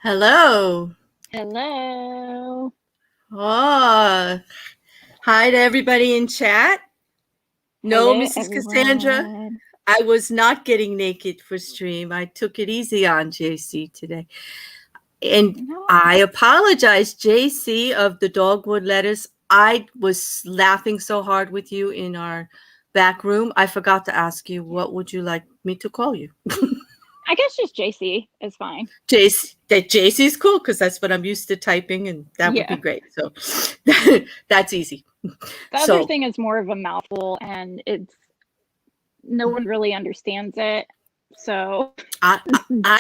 Hello. Hello. Oh, hi to everybody in chat. No, Hello, Mrs. Cassandra, everyone. I was not getting naked for stream. I took it easy on JC today. And No, I apologize, JC of the Dogwood Letters. I was laughing so hard with you in our back room. I forgot to ask you, what would you like me to call you? I guess just JC is fine. JC is cool because that's what I'm used to typing, and that would be Yeah. great. So that's easy. The other So thing is more of a mouthful and no one really understands it. So I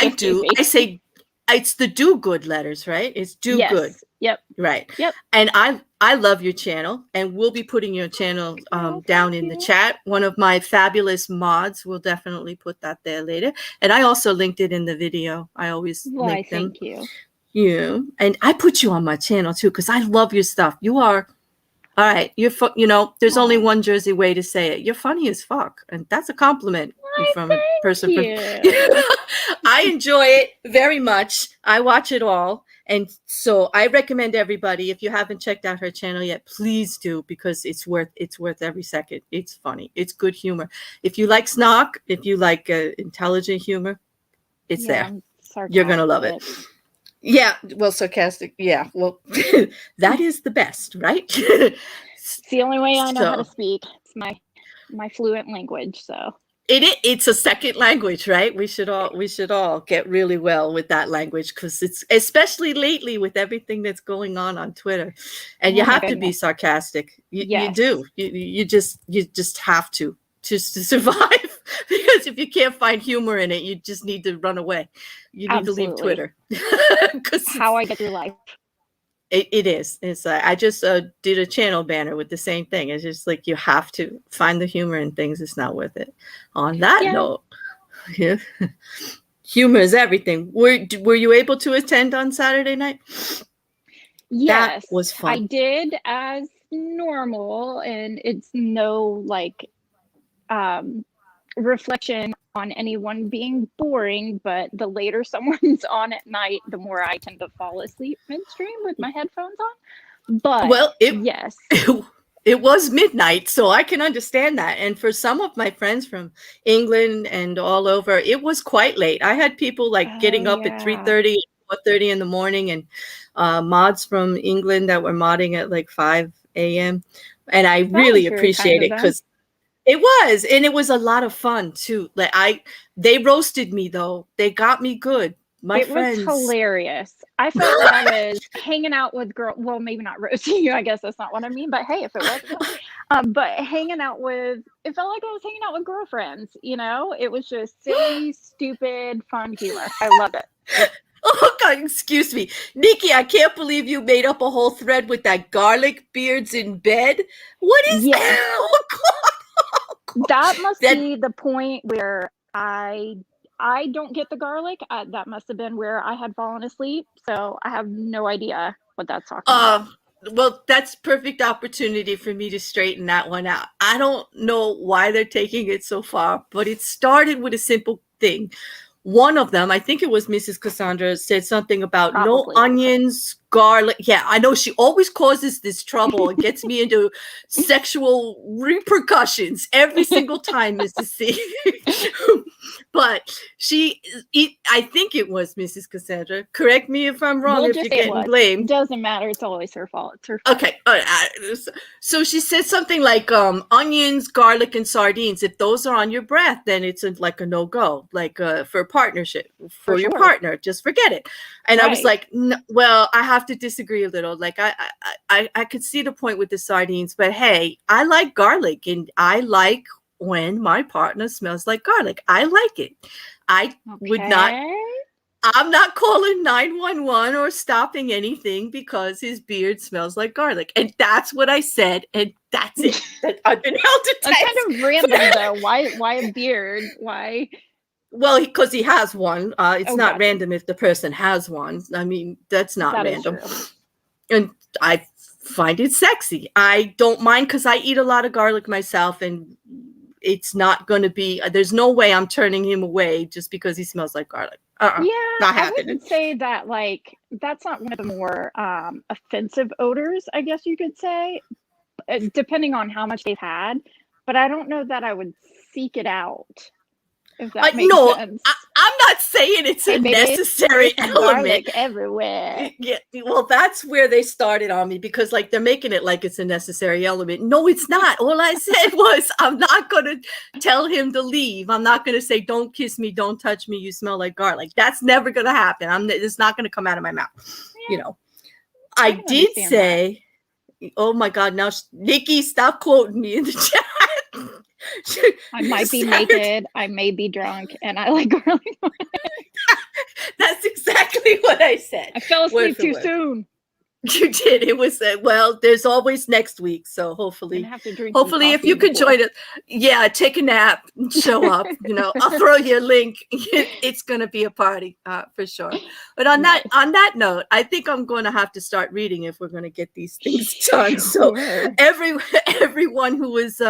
just do. I JC. say it's the do good letters, right? It's do good, Yes. Yep. right? Yep. And I love your channel, and we'll be putting your channel Oh, down thank in the you. chat. One of my fabulous mods will definitely put that there later, and I also linked it in the video. I always Why, link them. thank you. Yeah, and I put you on my channel too because I love your stuff. You are all right. There's only Oh, one Jersey way to say it. You're funny as fuck, and that's a compliment why, from a thank person from. you. I enjoy it very much. I watch it all, and so I recommend everybody. If you haven't checked out her channel yet, please do because it's worth every second. It's funny. It's good humor. If you like snark, if you like intelligent humor, it's Yeah, there. I'm You're gonna love it. sarcastic. Yeah, well, sarcastic. Yeah, well, that is the best, right? It's the only way I know how to So speak. It's my fluent language, so it's a second language, right? We should all get really well with that language because it's especially lately with everything that's going on Twitter, and you oh my have to be goodness. sarcastic. You Yes. do. You just have to just to survive because if you can't find humor in it, you just need to run away. You need to leave Absolutely. Twitter because How I get through life. it is. It's I just did a channel banner with the same thing. It's just like you have to find the humor in things. It's not worth it. On that Yeah. note, yeah, humor is everything. Were you able to attend on Saturday night? That Yes, was I fun. did as normal, and it's no um reflection on anyone being boring, but the later someone's on at night, the more I tend to fall asleep midstream with my headphones on. But Well, it yes. it was midnight, so I can understand that. And for some of my friends from England and all over, it was quite late. I had people like Oh getting up at yeah. 3:30, 4:30 in the morning, and mods from England that were modding at like 5 a.m. And I That really was very kind appreciate of it them. because it was a lot of fun too. They roasted me though. They got me good. My It was friends. hilarious. I felt like I was hanging out with girl. Well, maybe not roasting you. I guess that's not what I mean. But hey, if it was, it was. But hanging out with, it felt like I was hanging out with girlfriends. It was just silly, stupid, fun humor. I loved it. Oh God, excuse me, Nikki. I can't believe you made up a whole thread with that garlic beards in bed. What is Yes, that? Oh God, oh that God. must That be the point where I don't get the garlic. That must have been where I had fallen asleep. So I have no idea what that's talking about. uh well, that's perfect opportunity for me to straighten that one out. I don't know why they're taking it so far, but it started with a simple thing. One of them, I think it was Mrs. Cassandra, said something about no Probably was her. onions, garlic. Yeah, I know she always causes this trouble and gets me into sexual repercussions every single time, Mrs. C. But I think it was Mrs. Cassandra. Correct me if I'm wrong, We'll if just you're say it getting was. blamed. Doesn't matter. It's always her fault. It's her fault. Okay. So she said something like onions, garlic, and sardines. If those are on your breath, then it's like a no go. Like for a partnership For for your sure. partner, just forget it. And I was Right. like, well, I have to disagree a little. Like I could see the point with the sardines, but hey, I like garlic, and I like when my partner smells like garlic. I like it. I would not Okay. I'm not calling 911 or stopping anything because his beard smells like garlic. And that's what I said. And that's it. I've been held to That's kind task. of random though. Why a beard? Why? Well, because he has one. It's Oh, not gotcha. random if the person has one. I mean, that's not That is random. true. And I find it sexy. I don't mind because I eat a lot of garlic myself. And it's not going to be, there's no way I'm turning him away just because he smells like garlic. Yeah, not I happening. wouldn't say that, like, that's not one of the more offensive odors, I guess you could say, depending on how much they've had. But I don't know that I would seek it out, if that makes sense. I'm not saying it's a necessary element. Garlic everywhere. Yeah, well, that's where they started on me, because like they're making it like it's a necessary element. No, it's not. All I said was I'm not going to tell him to leave. I'm not going to say, don't kiss me, don't touch me, you smell like garlic. That's never going to happen. It's not going to come out of my mouth. Yeah. You know, I did say, that. Oh my God, now Nikki, stop quoting me in the chat. I might be naked, I may be drunk, and I like garlic. That's exactly what I said. I fell asleep too soon. You did. It was well, there's always next week, so hopefully if you could join us, yeah, take a nap and show up. You know, I'll throw you a link. It's gonna be a party for sure. But on that note, I think I'm going to have to start reading if we're going to get these things done. So everyone who was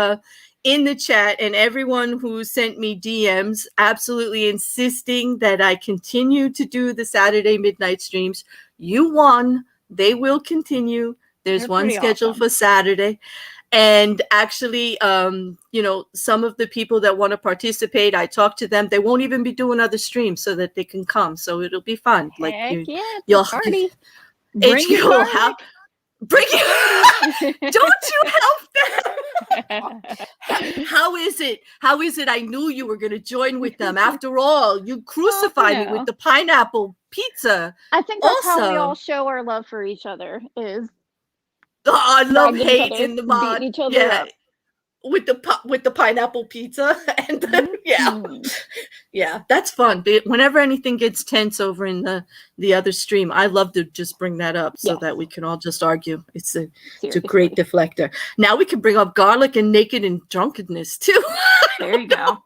in the chat and everyone who sent me DMs absolutely insisting that I continue to do the Saturday midnight streams, you won. They will continue. There's one scheduled for Saturday. And actually, you know, some of the people that want to participate, I talked to them. They won't even be doing other streams so that they can come. So it'll be fun. Like you'll party. Bring your Bring it. Don't you help them. How is it? How is it? I knew you were going to join with them. After all, you crucified me with the pineapple pizza. I think that's how we all show our love for each other. Is I love hate in the mod. Each other up. With the pineapple pizza and yeah, that's fun. But whenever anything gets tense over in the other stream, I love to just bring that up so that we can all just argue. It's a great deflector. Now we can bring up garlic and naked and drunkenness too. There you go.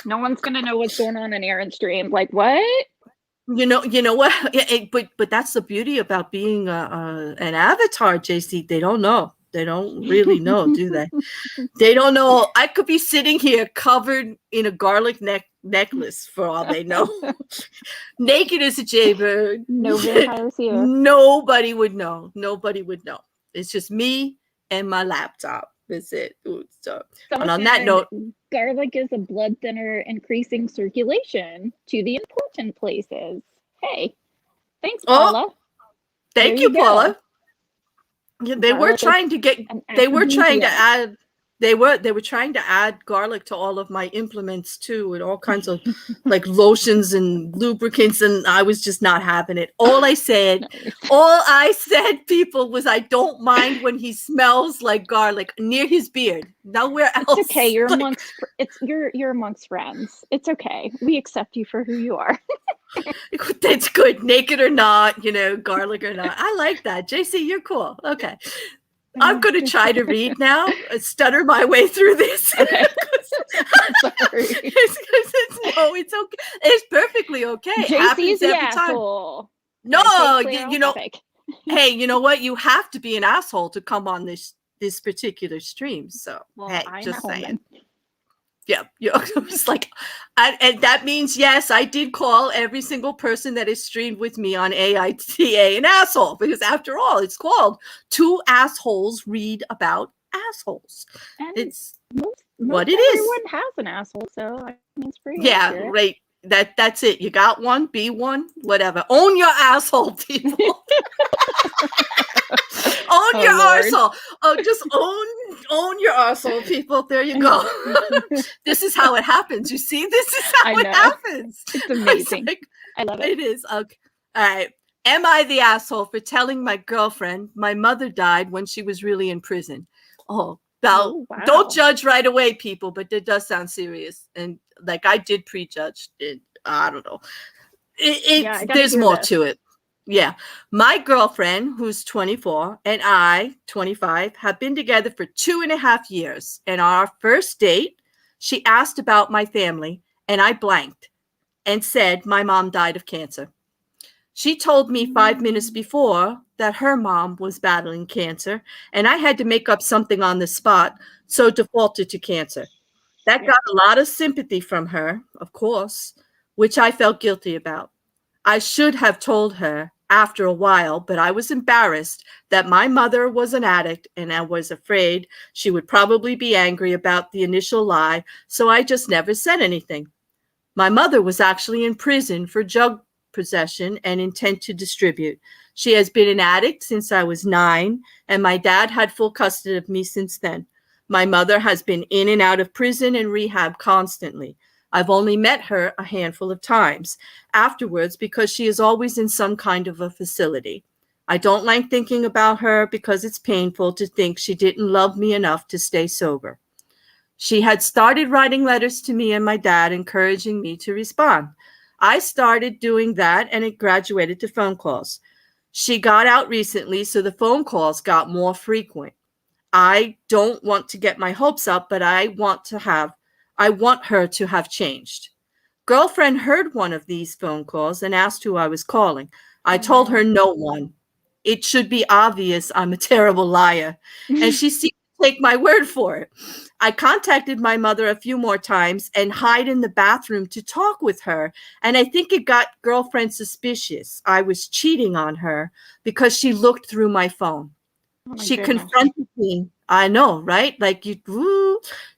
No one's gonna know what's going on in Aaron's stream. Like what? You know what? But that's the beauty about being an avatar, JC. They don't know. They don't really know, do they? They don't know. I could be sitting here covered in a garlic necklace for all they know. Naked as a jaybird. Nobody would know. Nobody would know. It's just me and my laptop. That's it. So, and on that note, garlic is a blood thinner, increasing circulation to the important places. Hey, thanks, Paula. Thank you, Paula. Yeah, they were trying to add garlic to all of my implements too, and all kinds of like lotions and lubricants, and I was just not having it. All I said, people, was I don't mind when he smells like garlic near his beard. Nowhere else. It's okay. You're you're amongst friends. It's okay. We accept you for who you are. That's good. Naked or not, you know, garlic or not. I like that. JC, you're cool. Okay. I'm going to try to read now, stutter my way through this. Okay. It's okay. It's perfectly okay. JC's the asshole. No, you know, hey, you know what? You have to be an asshole to come on this particular stream. So, hey, just saying. Yeah, it's like, and that means, yes, I did call every single person that is streamed with me on AITA an asshole, because after all, it's called Two Assholes Read About Assholes. And it's what it is. Everyone has an asshole, so I mean, it's pretty accurate. Right. That's it. You got one, be one, whatever. Own your asshole, people. Own your arsehole. Just own your arsehole, people. There you go. This is how it happens. You see, this is how it happens. It's amazing. I love it. It is. Okay. All right. Am I the asshole for telling my girlfriend my mother died when she was really in prison? Now, don't judge right away, people, but it does sound serious. And like I did prejudge it. I don't know. There's more to it. Yeah. My girlfriend, who's 24, and I, 25, have been together for 2.5 years. And on our first date, she asked about my family, and I blanked and said my mom died of cancer. She told me 5 minutes before that her mom was battling cancer, and I had to make up something on the spot, so defaulted to cancer. That got a lot of sympathy from her, of course, which I felt guilty about. I should have told her after a while, but I was embarrassed that my mother was an addict and I was afraid she would probably be angry about the initial lie, so I just never said anything. My mother was actually in prison for drug possession and intent to distribute. She has been an addict since I was 9, and my dad had full custody of me since then. My mother has been in and out of prison and rehab constantly. I've only met her a handful of times afterwards because she is always in some kind of a facility. I don't like thinking about her because it's painful to think she didn't love me enough to stay sober. She had started writing letters to me and my dad, encouraging me to respond. I started doing that and it graduated to phone calls. She got out recently, so the phone calls got more frequent. I don't want to get my hopes up, but I want her to have changed. Girlfriend heard one of these phone calls and asked who I was calling. I told her no one. It should be obvious I'm a terrible liar. And she seemed to take my word for it. I contacted my mother a few more times and hid in the bathroom to talk with her. And I think it got girlfriend suspicious. I was cheating on her because she looked through my phone. She confronted me. I know, right?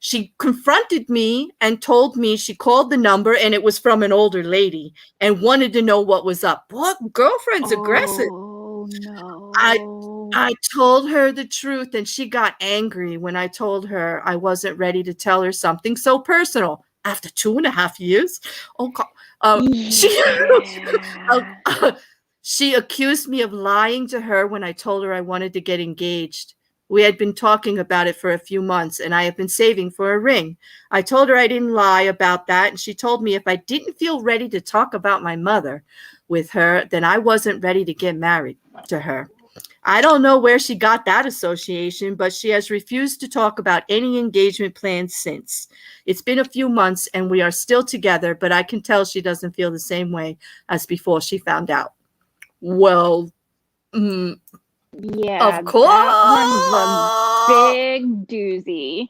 She confronted me and told me she called the number and it was from an older lady and wanted to know what was up. What? Girlfriend's aggressive. Oh, no. I told her the truth and she got angry when I told her I wasn't ready to tell her something so personal. After 2.5 years? Oh, God. She accused me of lying to her when I told her I wanted to get engaged. We had been talking about it for a few months, and I have been saving for a ring. I told her I didn't lie about that, and she told me if I didn't feel ready to talk about my mother with her, then I wasn't ready to get married to her. I don't know where she got that association, but she has refused to talk about any engagement plans since. It's been a few months, and we are still together, but I can tell she doesn't feel the same way as before she found out. Well, yeah, of course. That one's a big doozy.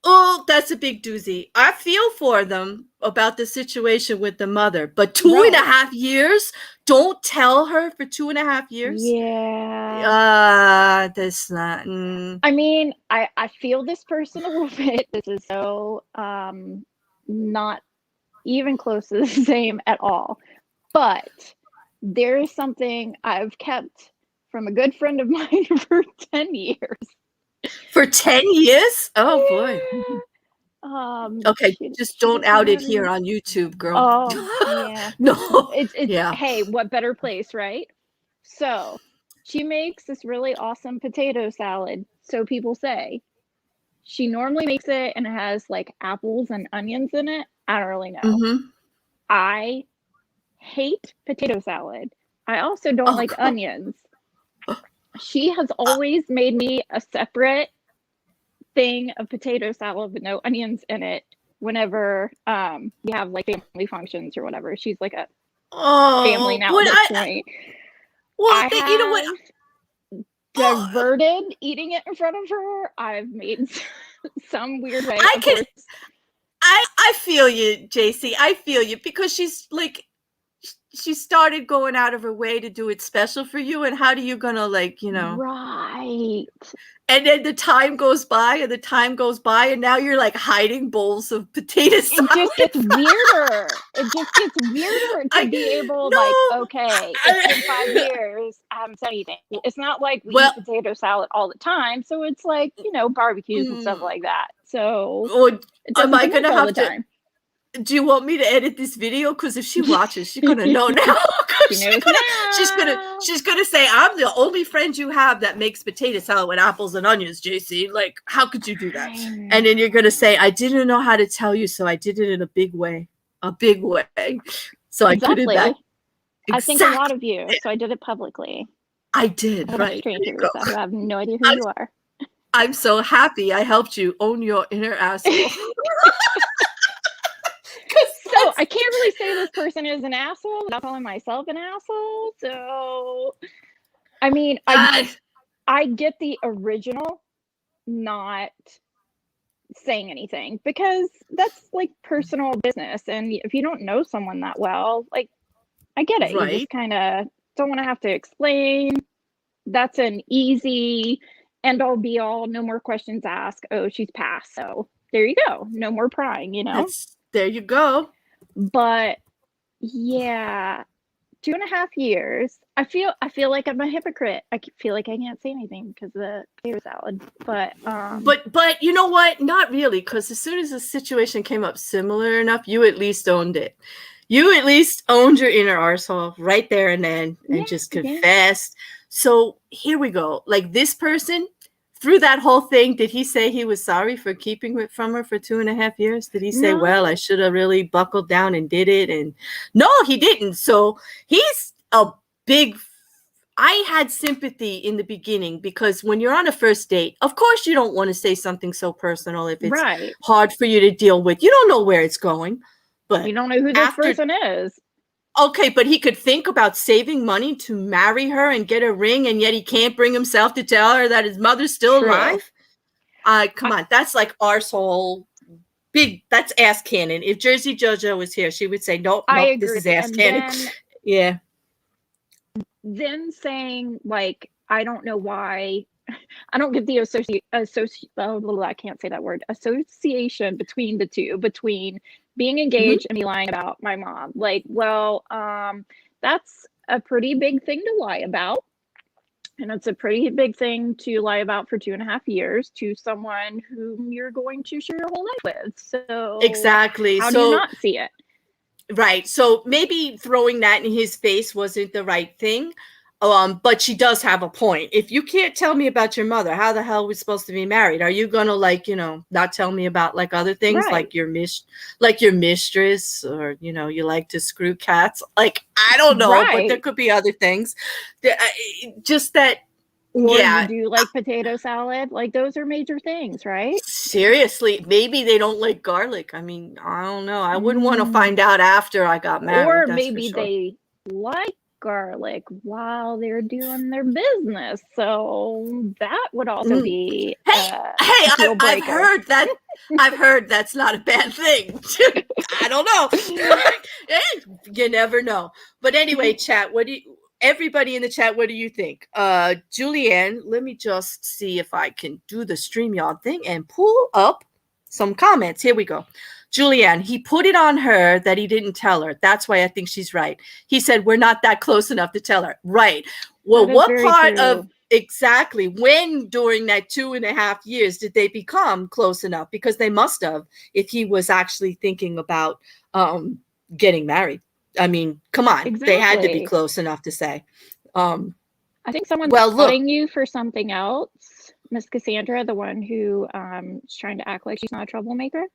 Oh, that's a big doozy. I feel for them about the situation with the mother, but 2.5 years? Don't tell her for 2.5 years? Yeah. That's not. I mean, I feel this person a little bit. This is so not even close to the same at all. But there is something I've kept from a good friend of mine for 10 years. For 10 years? Oh, boy. Okay, just don't out it here on YouTube, girl. Oh, yeah. No. It's Hey, what better place, right? So she makes this really awesome potato salad, so people say. She normally makes it and it has like apples and onions in it. I don't really know. Mm-hmm. I hate potato salad. I also don't like onions. She has always made me a separate thing of potato salad with no onions in it whenever we have like family functions or whatever. She's like a family now at this point. You know what? Diverted eating it in front of her. I've made some weird way. I feel you, JC. I feel you because she's like, she started going out of her way to do it special for you, and how do you gonna right? And then the time goes by, and now you're like hiding bowls of potato salad. It just gets weirder. To be able, okay, it's been 5 years. I haven't said anything. It's not like we eat potato salad all the time, so it's like barbecues and stuff like that. So am I gonna have to? Do you want me to edit this video? Because if she watches, she's gonna know now. She's gonna say, "I'm the only friend you have that makes potato salad with apples and onions, JC. Like, how could you do that?" And then you're gonna say, "I didn't know how to tell you, so I did it in a big way. So I put it back." I think a lot of you, so I did it publicly. I did, right? Strangers who have no idea who you are. I'm so happy I helped you own your inner asshole. So I can't really say this person is an asshole without calling myself an asshole. So, I mean, I get the original, not saying anything, because that's like personal business. And if you don't know someone that well, like, I get it. You Right. just kind of don't want to have to explain. That's an easy end all be all, no more questions asked. Oh, she's passed. So there you go. No more prying, you know? There you go. But yeah, 2.5 years. I feel like I'm a hypocrite. I feel like I can't say anything because of the potato salad. But you know what? Not really, because as soon as the situation came up similar enough, you at least owned it. You at least owned your inner arsehole right there and then, and just confessed. So here we go. Like, this person, through that whole thing, did he say he was sorry for keeping it from her for 2.5 years? Did he say, No. well, I should have really buckled down and did it? And no, he didn't. So he's a big, I had sympathy in the beginning, because when you're on a first date, of course you don't want to say something so personal if it's Right. hard for you to deal with. You don't know where it's going. But You don't know who this person is. Okay, but he could think about saving money to marry her and get a ring, and yet he can't bring himself to tell her that his mother's still alive. Come on, that's like arsehole. That's ass cannon. If Jersey JoJo was here, she would say, nope, this is ass cannon. Yeah. Then saying, like, I don't know why, I don't get the I can't say that word, association between the two, between being engaged and me lying about my mom. Like, well, that's a pretty big thing to lie about. And it's a pretty big thing to lie about for 2.5 years to someone whom you're going to share your whole life with. So exactly. How do you not see it? Right. So maybe throwing that in his face wasn't the right thing. But she does have a point. If you can't tell me about your mother, how the hell are we supposed to be married? Are you gonna, like, not tell me about like other things, like your mistress, or you like to screw cats? Like, I don't know, but there could be other things. Just that. Or you do like potato salad. Like, those are major things, right? Seriously, maybe they don't like garlic. I mean, I don't know. I wouldn't want to find out after I got married. Or maybe they like garlic while they're doing their business. So that would also be I've heard that. I've heard that's not a bad thing. I don't know. You never know. But anyway, chat, everybody in the chat, what do you think? Julianne, let me just see if I can do the StreamYard thing and pull up some comments. Here we go. Julianne, he put it on her that he didn't tell her. That's why I think she's right. He said, we're not that close enough to tell her. Right. Well, what part of exactly when during that 2.5 years did they become close enough? Because they must have, if he was actually thinking about getting married. I mean, come on. They had to be close enough to say. I think someone's calling you for something else. Miss Cassandra, the one who is trying to act like she's not a troublemaker.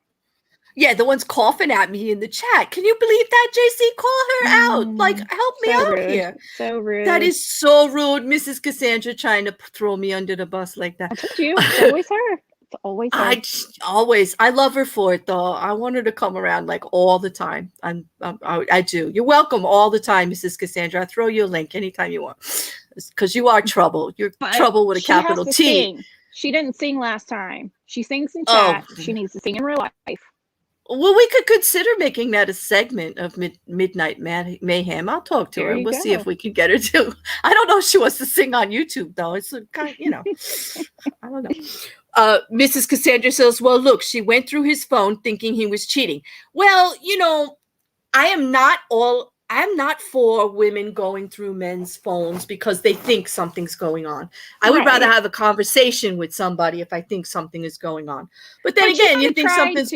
Yeah, the one's coughing at me in the chat. Can you believe that, JC? Call her out. Like, help me out here. So rude. That is so rude. Mrs. Cassandra trying to throw me under the bus like that. I told you. It's always her. It's always her. I love her for it, though. I want her to come around like all the time. I do. You're welcome all the time, Mrs. Cassandra. I'll throw you a link anytime you want. Because you are trouble. You're trouble with a capital T. Sing. She didn't sing last time. She sings in chat. She needs to sing in real life. Well, we could consider making that a segment of Midnight Mayhem. I'll talk to her. We'll see if we can get her to. I don't know if she wants to sing on YouTube, though. It's kind of, I don't know. Mrs. Cassandra says, well, look, she went through his phone thinking he was cheating. Well, I'm not for women going through men's phones because they think something's going on. I would rather have a conversation with somebody if I think something is going on. But then again, you think something's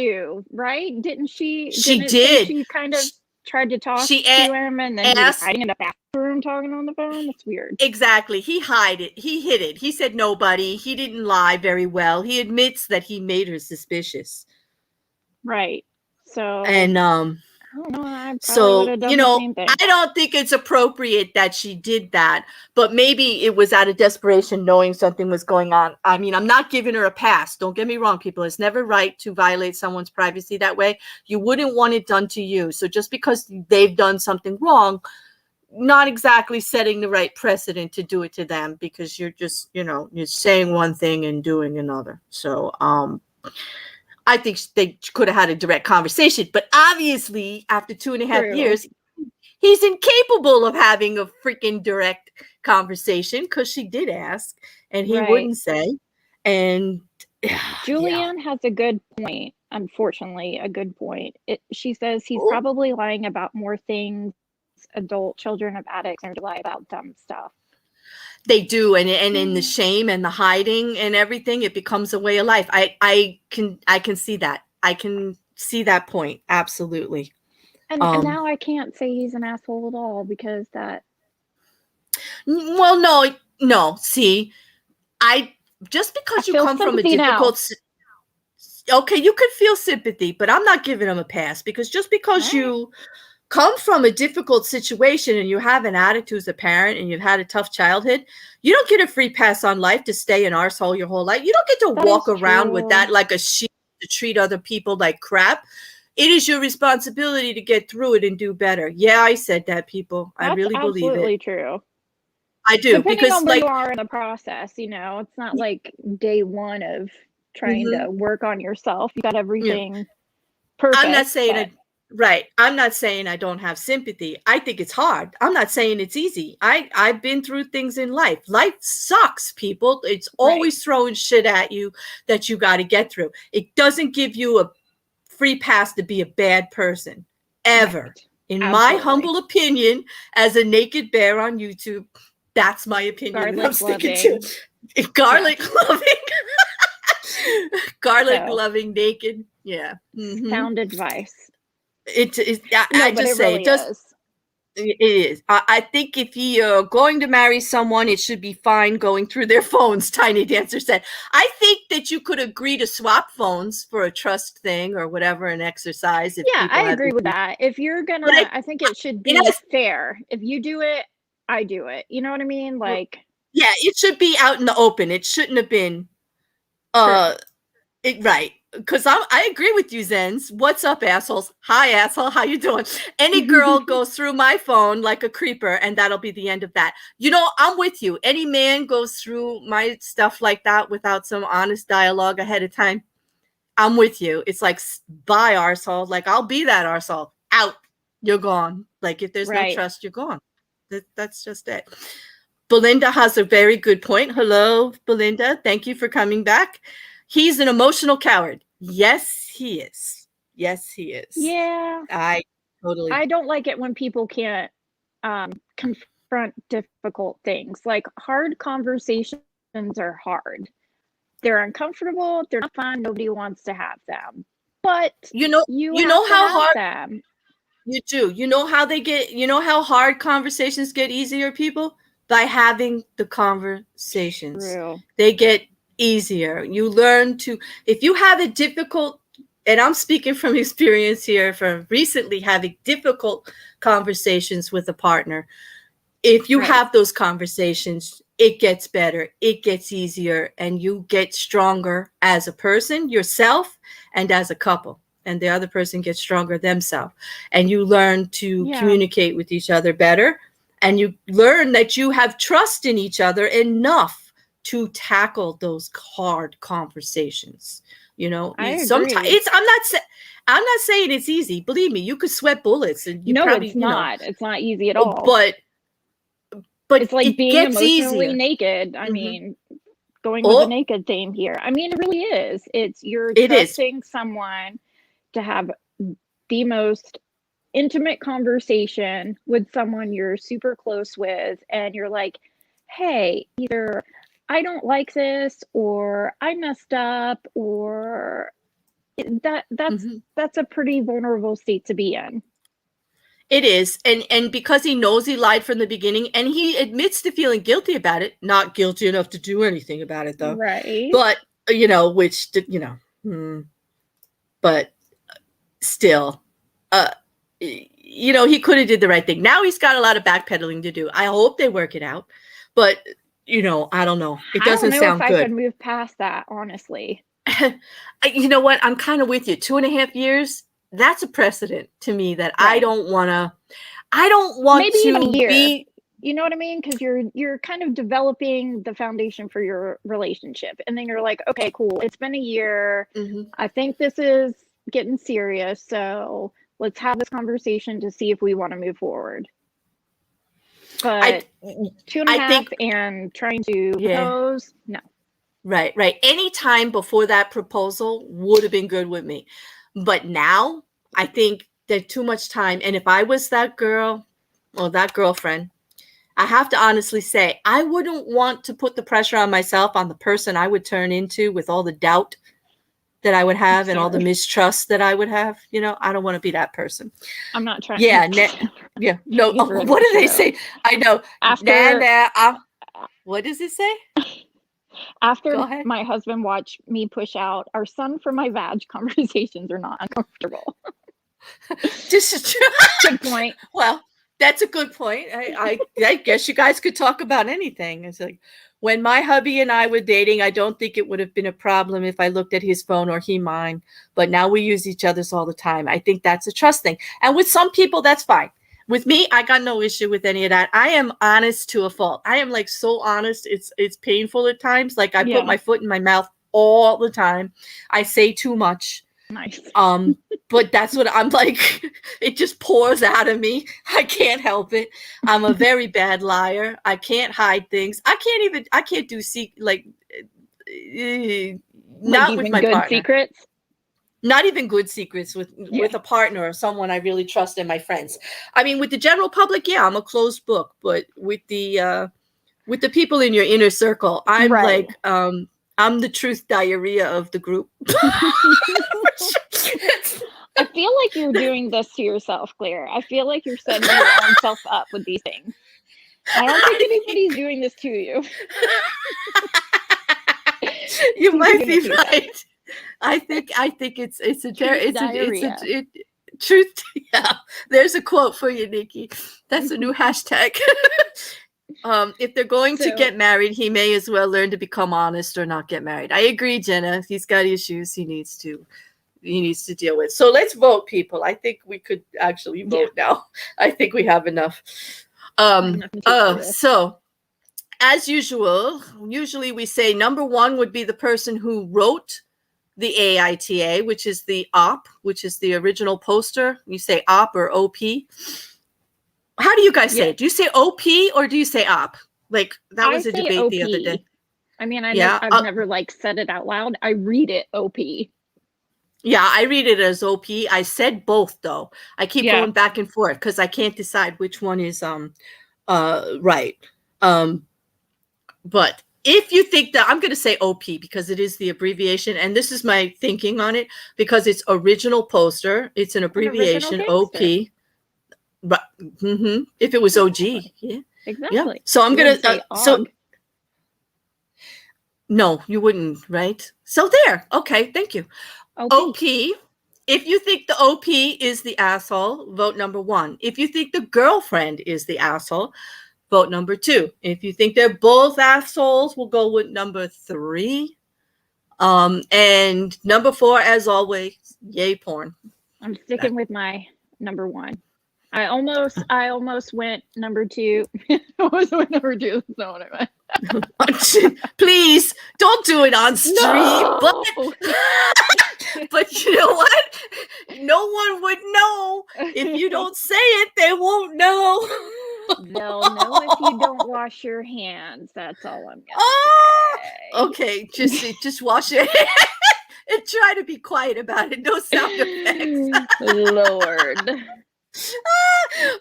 right? Didn't she? She did. She kind of tried to talk to him, and then he was hiding in the bathroom talking on the phone. That's weird. Exactly. He hid it. He said nobody. He didn't lie very well. He admits that he made her suspicious. Right. So and I don't know. I don't think it's appropriate that she did that, but maybe it was out of desperation, knowing something was going on. I mean, I'm not giving her a pass. Don't get me wrong, people. It's never right to violate someone's privacy that way. You wouldn't want it done to you. So just because they've done something wrong, not exactly setting the right precedent to do it to them, because you're just, you're saying one thing and doing another. So, I think they could have had a direct conversation, but obviously after 2.5 True. years, he's incapable of having a freaking direct conversation because she did ask and he Right. wouldn't say. And Julianne has a good point, unfortunately, a good point. She says he's yeah. probably lying about more things adult children of addicts and lie about dumb stuff. They do, and in the shame and the hiding and everything, it becomes a way of life. I can see that. I can see that point. Absolutely. And now I can't say he's an asshole at all because that. Well, no. See, just because you come from a difficult. Okay, you could feel sympathy, but I'm not giving him a pass because just because you come from a difficult situation and you have an attitude as a parent and you've had a tough childhood, you don't get a free pass on life to stay an arsehole your whole life. You don't get to walk around with that like a sheep to treat other people like crap. It is your responsibility to get through it and do better. Yeah, I said that, people. I really believe it. Absolutely true. I do. Depending because on where you are in the process, it's not like day one of trying to work on yourself. You got everything perfect. I'm not saying Right. I'm not saying I don't have sympathy. I think it's hard. I'm not saying it's easy. I've been through things in life. Life sucks, people. It's always throwing shit at you that you got to get through. It doesn't give you a free pass to be a bad person, ever. Right. In my humble opinion, as a naked bear on YouTube, that's my opinion. I'm sticking to garlic loving. Garlic loving naked. Yeah. Sound advice. It is. I just say it does. It is. I think if you're going to marry someone, it should be fine going through their phones. Tiny Dancer said. I think that you could agree to swap phones for a trust thing or whatever, an exercise. Yeah, I agree with that. If you're gonna, I think it should be fair. If you do it, I do it. You know what I mean? Like. Yeah, it should be out in the open. It shouldn't have been. Right. Because I agree with you, Zens. What's up, assholes? Hi, asshole. How you doing? Any girl goes through my phone like a creeper, and that'll be the end of that. I'm with you. Any man goes through my stuff like that without some honest dialogue ahead of time. I'm with you. It's like, bye, arsehole. Like, I'll be that arsehole. Out. You're gone. Like, if there's no trust, you're gone. That's just it. Belinda has a very good point. Hello, Belinda. Thank you for coming back. He's an emotional coward. Yes, he is. Yes, he is. Yeah. I don't like it when people can't confront difficult things. Like, hard conversations are hard. They're uncomfortable. They're not fun. Nobody wants to have them. But you know how hard them. You do. You know how they get. You know how hard conversations get easier, people? By having the conversations. True. They get easier. You learn to, if you have a difficult, and I'm speaking from experience here from recently having difficult conversations with a partner. If you have those conversations, it gets better, it gets easier, and you get stronger as a person, yourself, and as a couple. And the other person gets stronger themselves. And you learn to communicate with each other better. And you learn that you have trust in each other enough to tackle those hard conversations. Sometimes I'm not saying it's easy. Believe me, you could sweat bullets, and it's not. It's not easy at all. But it's like being emotionally naked. I mean, going with the naked theme here. I mean, it really is. You're trusting someone to have the most intimate conversation with someone you're super close with, and you're like, hey, either I don't like this, or I messed up, or that's a pretty vulnerable state to be in. It is. And because he knows he lied from the beginning, and he admits to feeling guilty about it, not guilty enough to do anything about it though. Right. But, but still, he could have did the right thing. Now he's got a lot of backpedaling to do. I hope they work it out, but I don't know. It doesn't sound good. I can move past that, honestly. You know what? I'm kind of with you. 2.5 years, that's a precedent to me that I don't want to maybe even a year. You know what I mean? Because you're kind of developing the foundation for your relationship, and then you're like, okay, cool. It's been a year. Mm-hmm. I think this is getting serious. So let's have this conversation to see if we want to move forward. But 2.5 I think, and trying to yeah. propose, no. Right. Any time before that proposal would have been good with me. But now I think there's too much time. And if I was that girl or that girlfriend, I have to honestly say, I wouldn't want to put the pressure on myself, on the person I would turn into with all the doubt that I would have and all the mistrust that I would have. You know, I don't want to be that person. I'm not trying. Yeah. Yeah. No. What do they say? I know. What does it say? After my husband watched me push out, our son for my vag conversations are not uncomfortable. Good point. Well, that's a good point. I guess you guys could talk about anything. It's like, when my hubby and I were dating, I don't think it would have been a problem if I looked at his phone or he mine. But now we use each other's all the time. I think that's a trust thing. And with some people, that's fine. With me, I got no issue with any of that. I am honest to a fault. I am like so honest. It's painful at times. Like I put my foot in my mouth all the time. I say too much. Nice. But that's what I'm like. It just pours out of me. I can't help it. I'm a very bad liar. I can't hide things. I can't do not with my good partner. Secrets. Not even good secrets with a partner or someone I really trust and my friends. I mean, with the general public, yeah, I'm a closed book. But with the people in your inner circle, I'm like, I'm the truth diarrhea of the group. I feel like you're doing this to yourself, Claire. I feel like you're setting your own self up with these things. I don't think anybody's doing this to you. You might be right. I think it's truth. Yeah, there's a quote for you, Nikki. That's a new hashtag. If they're going to get married, he may as well learn to become honest or not get married. I agree, Jenna. He's got issues he needs to deal with. So let's vote, people. I think we could actually vote now. I think we have enough. So as usually we say number one would be the person who wrote the AITA, which is the OP, which is the original poster. You say OP or OP. How do you guys say it? Do you say OP or do you say OP? Like that was a debate OP. The other day. I mean, I've never said it out loud. I read it OP. Yeah, I read it as OP. I said both though. I keep going back and forth because I can't decide which one is right. But if you think that, I'm going to say OP because it is the abbreviation, and this is my thinking on it because it's original poster. It's an abbreviation, OP. But if it was OG, yeah, exactly. Yeah. So I'm going to no, you wouldn't, right? So there. Okay, thank you. OP. If you think the OP is the asshole, vote number 1. If you think the girlfriend is the asshole, vote number 2. If you think they're both assholes, we'll go with number 3. And number 4, as always, yay porn. I'm sticking with my number 1. I almost went number 2. I almost went number 2. That's not what I meant. Please don't do it on stream. No! But you know what? No one would know. If you don't say it, they won't know. They'll know if you don't wash your hands. That's all I'm gonna say. Okay, just wash your hands and try to be quiet about it. No sound effects. Lord.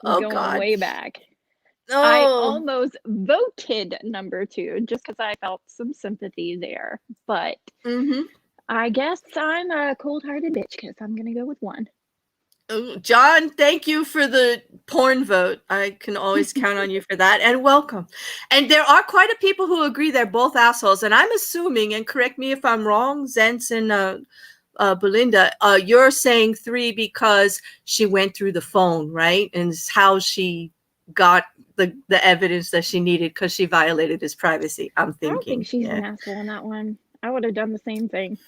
Going God. Way back. I almost voted number 2 just because I felt some sympathy there. But I guess I'm a cold-hearted bitch because I'm going to go with 1. John, thank you for the porn vote. I can always count on you for that. And welcome. And there are quite a people who agree they're both assholes. And I'm assuming, and correct me if I'm wrong, Zentz and Belinda, you're saying 3 because she went through the phone, right? And it's how she got the evidence that she needed because she violated his privacy. I'm thinking. I don't think she's an asshole on that one. I would have done the same thing.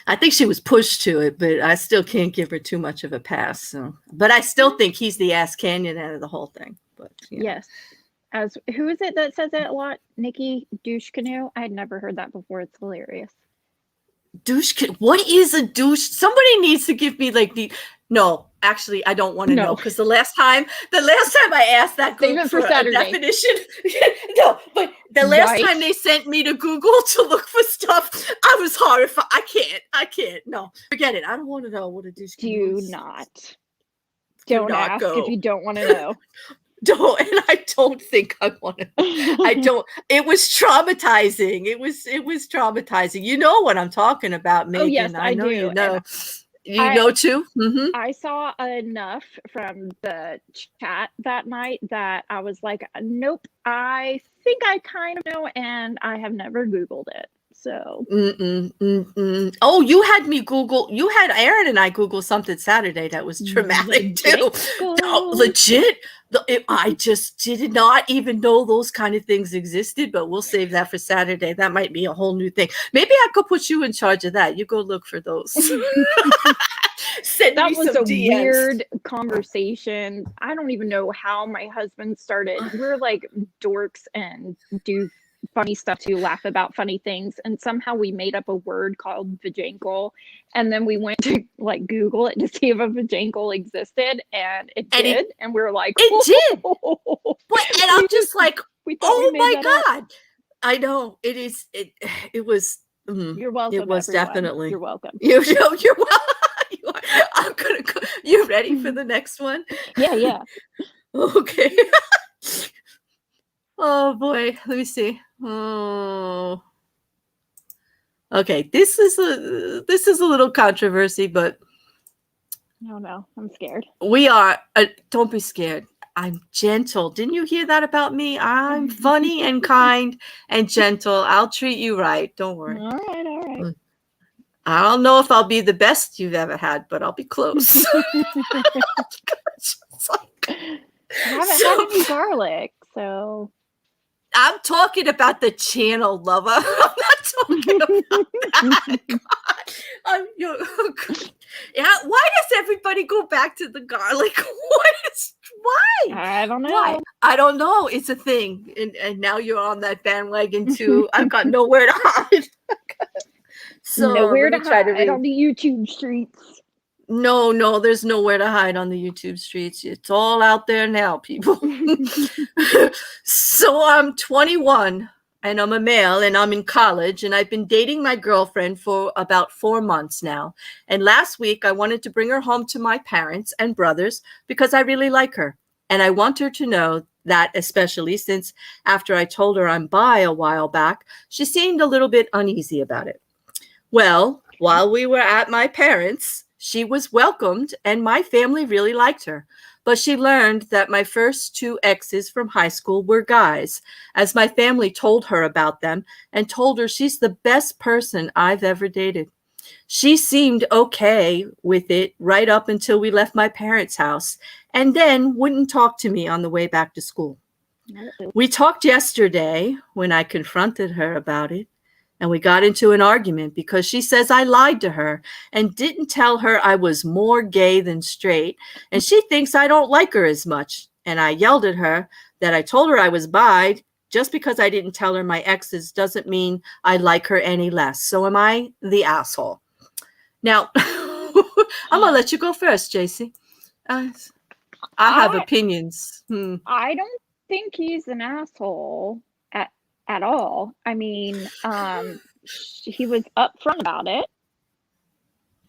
I think she was pushed to it, but I still can't give her too much of a pass. So, but I still think he's the ass canyon out of the whole thing. But yes. As who is it that says it a lot? Nikki Douche Canoe? I had never heard that before. It's hilarious. What is a douche? Somebody needs to give me like the. No, actually, I don't want to know, because the last time I asked that Save group it for for a Saturday. definition, no, but the last time they sent me to Google to look for stuff, I was horrified. I can't. No, forget it. I don't want to know what a douche canoe is. Don't ask if you don't want to know. Don't, and I don't think I want to. I don't. It was traumatizing. It was traumatizing. You know what I'm talking about, Megan. Oh yes, I know do. You know. You know too? Mm-hmm. I saw enough from the chat that night that I was like, nope, I think I kind of know, and I have never Googled it. So. Oh, you had me Google. You had Aaron and I Google something Saturday that was traumatic too. No, legit. I just did not even know those kind of things existed, but we'll save that for Saturday. That might be a whole new thing. Maybe I could put you in charge of that. You go look for those. That was a DMs. Weird conversation. I don't even know how my husband started. We're like dorks and do funny stuff to laugh about funny things, and somehow we made up a word called vajankle, and then we went to like Google it to see if a vajankle existed, and it did, and we were like, it did. But, and I'm just like, oh my god, I know it is. It was. You're welcome. It was everyone. Definitely. You're welcome. You're welcome. I'm gonna go. You ready for the next one? Yeah. Okay. Oh boy, let me see. Oh, okay. This is a little controversy, but no, I'm scared. We are. Don't be scared. I'm gentle. Didn't you hear that about me? I'm funny and kind and gentle. I'll treat you right. Don't worry. All right. I don't know if I'll be the best you've ever had, but I'll be close. I haven't had any garlic, so. I'm talking about the channel, lover. I'm not talking about that. Yeah, why does everybody go back to the garlic? Why? I don't know. Why? I don't know. It's a thing. And now you're on that bandwagon too. I've got nowhere to hide. So nowhere to hide on the YouTube streets. No, there's nowhere to hide on the YouTube streets. It's all out there now, people. So I'm 21 and I'm a male and I'm in college and I've been dating my girlfriend for about 4 months now. And last week I wanted to bring her home to my parents and brothers because I really like her. And I want her to know that, especially since after I told her I'm bi a while back, she seemed a little bit uneasy about it. Well, while we were at my parents', she was welcomed and my family really liked her. But she learned that my first 2 exes from high school were guys, as my family told her about them and told her she's the best person I've ever dated. She seemed okay with it right up until we left my parents' house and then wouldn't talk to me on the way back to school. We talked yesterday when I confronted her about it. And we got into an argument because she says I lied to her and didn't tell her I was more gay than straight. And she thinks I don't like her as much. And I yelled at her that I told her I was bi. Just because I didn't tell her my exes doesn't mean I like her any less. So am I the asshole? Now, I'm going to let you go first, JC. I have opinions. I don't think he's an asshole at all. I mean, he was upfront about it,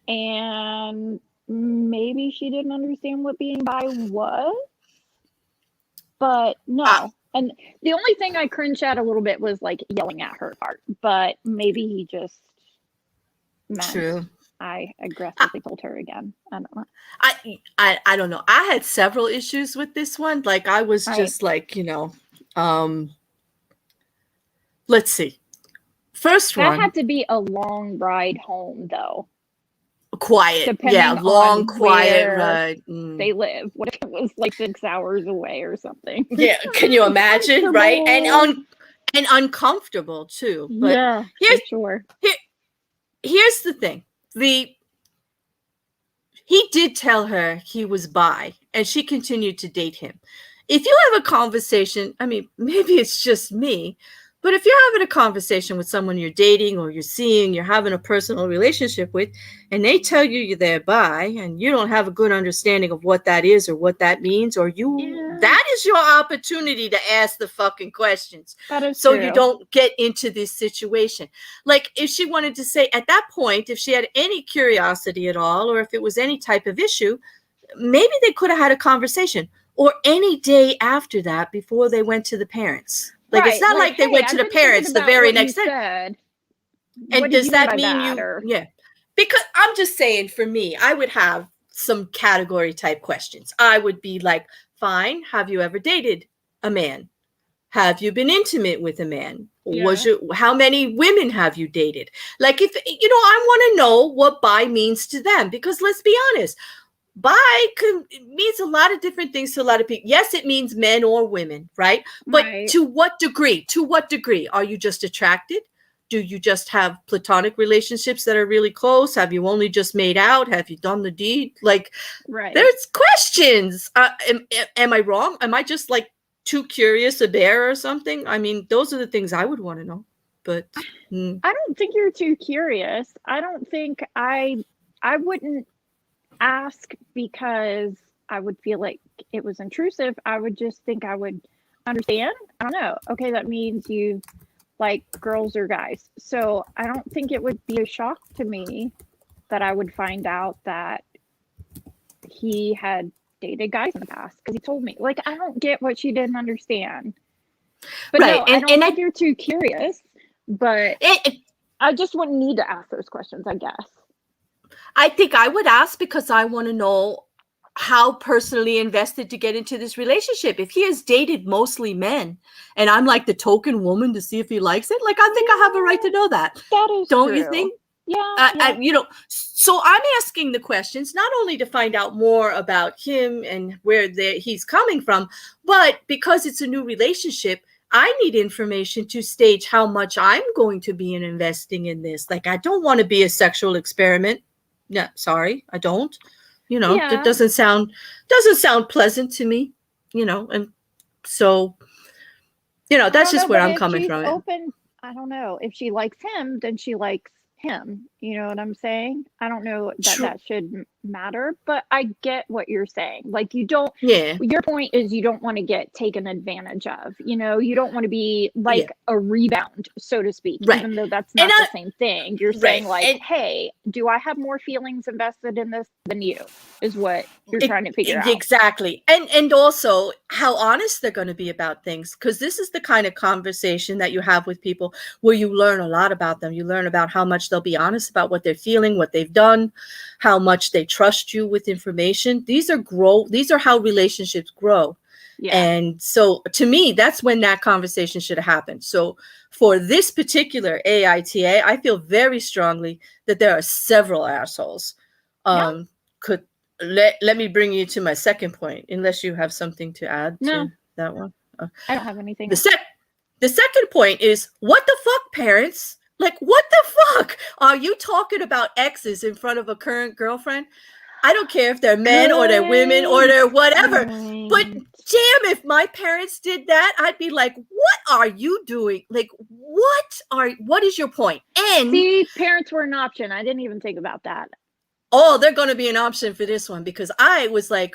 and maybe she didn't understand what being bi was, but no. And the only thing I cringed at a little bit was like yelling at her part, but maybe he just meant True. I aggressively told her again. I don't know. I don't know. I had several issues with this one. Like I was just like, let's see. First one. That had to be a long ride home, though. Quiet. Long, quiet ride. They live. What if it was like 6 hours away or something? Yeah, can you imagine, right? And uncomfortable, too. But yeah, for sure. Here's the thing. He did tell her he was bi, and she continued to date him. if you have a conversation, I mean, maybe it's just me, but if you're having a conversation with someone you're dating or you're seeing, you're having a personal relationship with, and they tell you you're there bi, and you don't have a good understanding of what that is or what that means, or that is your opportunity to ask the fucking questions. That is so true. You don't get into this situation. Like, if she wanted to say at that point, if she had any curiosity at all, or if it was any type of issue, maybe they could have had a conversation, or any day after that before they went to the parents. Like, right. it's not like they went to the parents the very next day. And does that mean yeah. Because I'm just saying, for me, I would have some category type questions. I would be like, fine, have you ever dated a man? Have you been intimate with a man? How many women have you dated? Like, if, I want to know what bi means to them, because let's be honest, bi means a lot of different things to a lot of people. Yes, it means men or women, right? But to what degree? To what degree? Are you just attracted? Do you just have platonic relationships that are really close? Have you only just made out? Have you done the deed? Like, there's questions. Am I wrong? Am I just like too curious a bear or something? I mean, those are the things I would want to know. But I don't think you're too curious. I don't think I wouldn't ask because I would feel like it was intrusive. I would just think I would understand. I don't know. Okay, that means you like girls or guys. So I don't think it would be a shock to me that I would find out that he had dated guys in the past, because he told me. Like, I don't get what she didn't understand. But no, I don't think you're too curious, but I just wouldn't need to ask those questions, I guess. I think I would ask because I want to know how personally invested to get into this relationship. If he has dated mostly men and I'm like the token woman to see if he likes it, like, I think I have a right to know that. That is Don't true. You think? Yeah. So I'm asking the questions not only to find out more about him and where he's coming from, but because it's a new relationship, I need information to stage how much I'm going to be investing in this. Like, I don't want to be a sexual experiment. No, sorry, I don't. That doesn't sound pleasant to me. And so, that's just where I'm coming from. I don't know. If she likes him, then she likes him. You know what I'm saying? I don't know that should matter, but I get what you're saying. Like, you don't, your point is you don't want to get taken advantage of, you don't want to be like a rebound, so to speak, even though that's not the same thing. You're saying like, hey, do I have more feelings invested in this than you, is what you're trying to figure out. Exactly. And also how honest they're going to be about things, because this is the kind of conversation that you have with people where you learn a lot about them. You learn about how much they'll be honest about what they're feeling, what they've done, how much they trust you with information. These are how relationships grow. And so to me, that's when that conversation should have happened. So for this particular AITA, I feel very strongly that there are several assholes. Let me bring you to my second point, unless you have something to add to that one. I don't have anything. The second point is, what the fuck, parents? Like, what the fuck? Are you talking about exes in front of a current girlfriend? I don't care if they're men or they're women or they're whatever. But damn, if my parents did that, I'd be like, what are you doing? Like, what is your point? And see, parents were an option. I didn't even think about that. Oh, they're going to be an option for this one, because I was like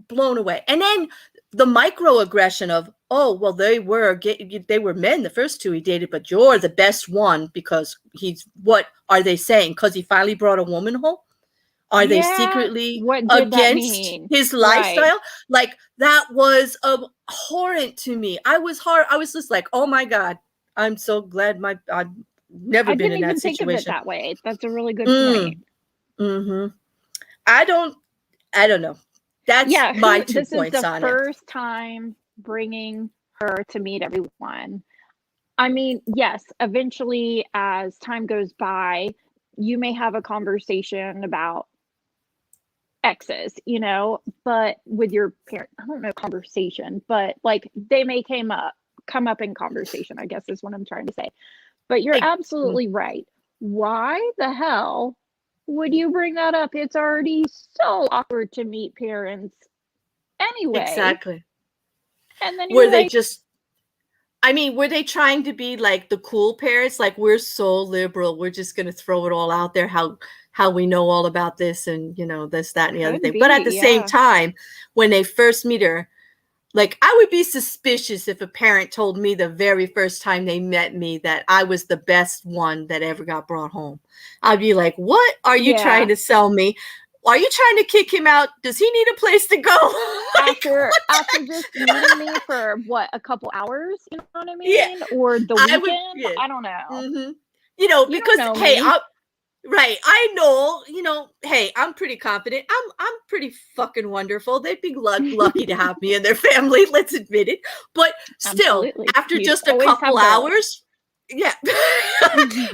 blown away. And then the microaggression of, oh, well, they were men, the first two he dated, but you're the best one because what are they saying? Because he finally brought a woman home? Are they secretly against his lifestyle? Like, that was abhorrent to me. I was just like, oh my God, I'm so glad I've never been in that situation. I didn't even think of it that way. That's a really good point. Mm-hmm. I don't know. That's my 2 points on it. This is the first time bringing her to meet everyone. I mean, yes, eventually as time goes by, you may have a conversation about exes, but with your parent, I don't know, conversation, but like they may come up in conversation, I guess is what I'm trying to say. But you're absolutely right. Why the hell would you bring that up? It's already so awkward to meet parents anyway. Exactly. And then Were you're they like, just, I mean, were they trying to be like the cool parents? Like, we're so liberal, we're just going to throw it all out there, how we know all about this and, you know, this, that, and the other could thing. But at be, the same yeah. time, when they first meet her, like, I would be suspicious if a parent told me the very first time they met me that I was the best one that ever got brought home. I'd be like, what are you trying Yeah. to sell me? Are you trying to kick him out? Does he need a place to go? Like, After just meeting me for what, a couple hours, you know what I yeah, mean? Or the I would, weekend? yeah. I don't know. Hmm. You know, You don't because, know hey, me. right, I know, you know, hey, I'm pretty confident. I'm pretty fucking wonderful. They'd be lucky to have me in their family, let's admit it. But still, Absolutely. after You'd just a always couple have girls. hours, yeah.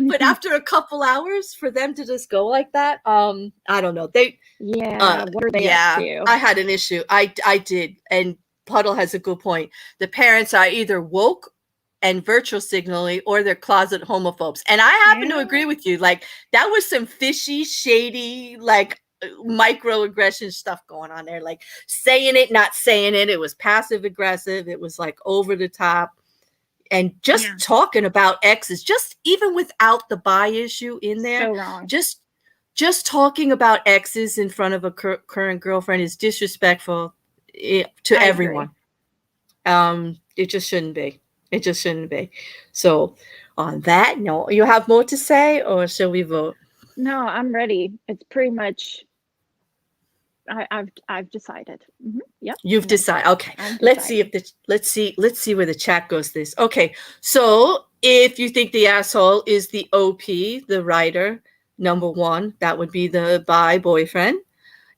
But after a couple hours for them to just go like that, I don't know. Yeah, what are they up Yeah, to? I had an issue. I did, and Puddle has a good point. The parents are either woke and virtual signaling, or they're closet homophobes. And I happen to agree Yeah. with you. Like, that was some fishy, shady, like, microaggression stuff going on there. Like, saying it, not saying it. It was passive aggressive. It was like over the top. And just Yeah. talking about exes, just even without the bi issue in there, So wrong. just talking about exes in front of a current girlfriend is disrespectful to I everyone. agree. It just shouldn't be. It just shouldn't be. So, on that note, you have more to say, or shall we vote? No, I'm ready. It's pretty much I've decided. Yep. You've decided. Okay. I've Let's see decided. let's see where the chat goes this. Okay. So, if you think the asshole is the OP, the writer, number 1, that would be the bi boyfriend.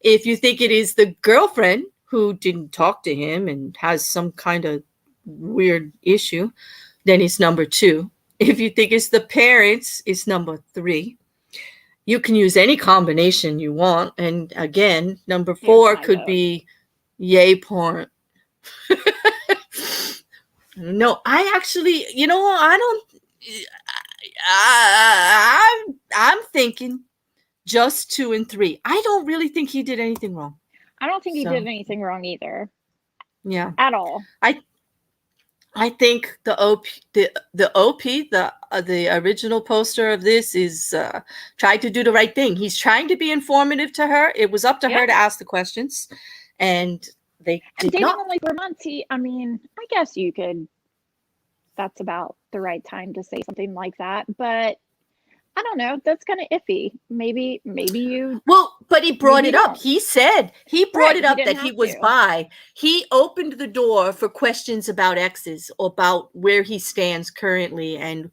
If you think it is the girlfriend who didn't talk to him and has some kind of weird issue, then it's number 2. If you think it's the parents, it's number 3. You can use any combination you want. And again, number Here's 4 my could vote. be yay porn. No, I actually, you know, I don't. I'm thinking just 2 and 3. I don't really think he did anything wrong. I don't think he did So anything wrong either. yeah, At all. I think the OP, the original poster of this is tried to do the right thing. He's trying to be informative to her. It was up to her to ask the questions, and they And did dating not. only 4 months, I mean, I guess you could, that's about the right time to say something like that. But I don't know. That's kind of iffy. Maybe you, Well, but he brought maybe you it up. don't. He said he brought Right. it He up didn't that he have was to. bi. He opened the door for questions about exes, about where he stands currently, and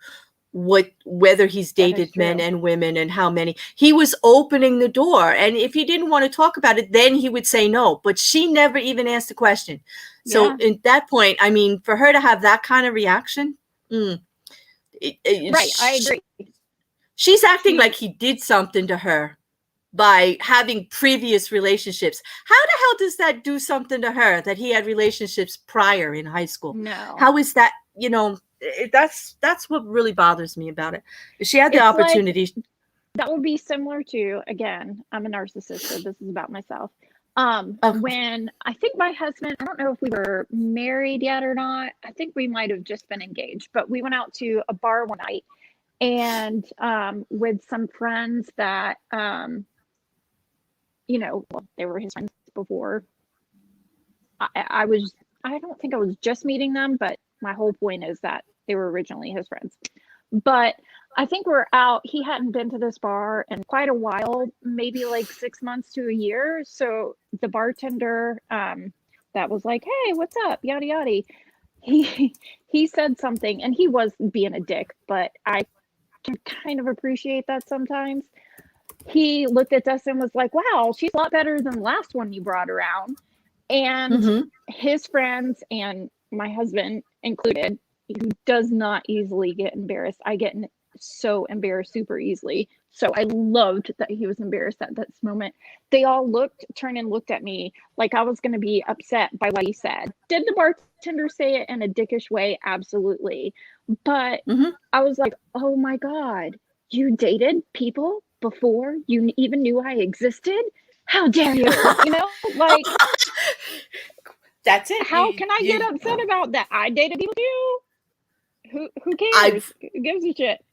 whether he's That is dated men true. and women and how many. He was opening the door, and if he didn't want to talk about it, then he would say no. But she never even asked a question. So Yeah. at that point, I mean, for her to have that kind of reaction, Right. I agree. she's acting like She, he did something to her by having previous relationships. How the hell does that do something to her that he had relationships prior in high school? no. How is that, you know, that's what really bothers me about it. If she had the It's like, opportunity. that would be similar to, again, I'm a narcissist, so this is about myself. Oh, When I think my husband, I don't know if we were married yet or not. I think we might have just been engaged, but we went out to a bar one night and with some friends that you know, well, they were his friends before. I don't think I was just meeting them, but my whole point is that they were originally his friends. But I think we're out. He hadn't been to this bar in quite a while, maybe like 6 months to a year. So the bartender that was like, "Hey, what's up?" Yada yada. He said something, and he was being a dick, but I can kind of appreciate that sometimes. He looked at us and was like, "Wow, she's a lot better than the last one you brought around." And his friends and my husband included, who does not easily get embarrassed. I get so embarrassed super easily. So I loved that he was embarrassed at this moment. They all turned and looked at me like I was going to be upset by what he said. Did the bartender say it in a dickish way? Absolutely. But I was like, oh my God, you dated people before you even knew I existed? How dare you? You know, like, That's it. How can I get upset about that? I dated people too. Who cares? Who gives a shit?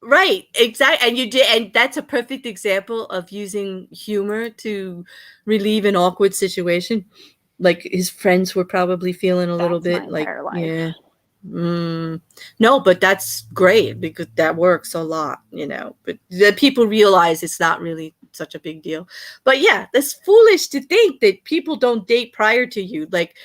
Right, exactly. And you did, and that's a perfect example of using humor to relieve an awkward situation. Like his friends were probably feeling a little That's my bit like, entire life. yeah. No, but that's great because that works a lot, but the people realize it's not really such a big deal. But yeah, that's foolish to think that people don't date prior to you. Like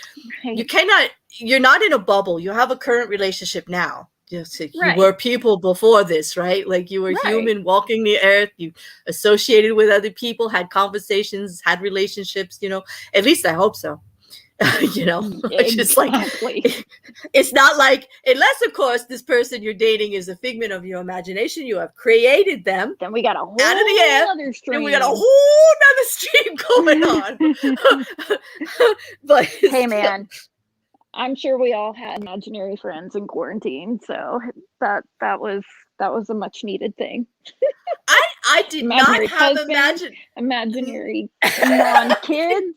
you're not in a bubble. You have a current relationship now. Yes, you were people before this, right? Like you were human walking the earth. You associated with other people, had conversations, had relationships, at least I hope so. Just like it's not like, unless of course this person you're dating is a figment of your imagination, you have created them, then we got a whole out of the air, other stream. and we got a whole nother stream going on. But hey man, I'm sure we all had imaginary friends in quarantine, so that was a much needed thing. I did not have imaginary non-kids.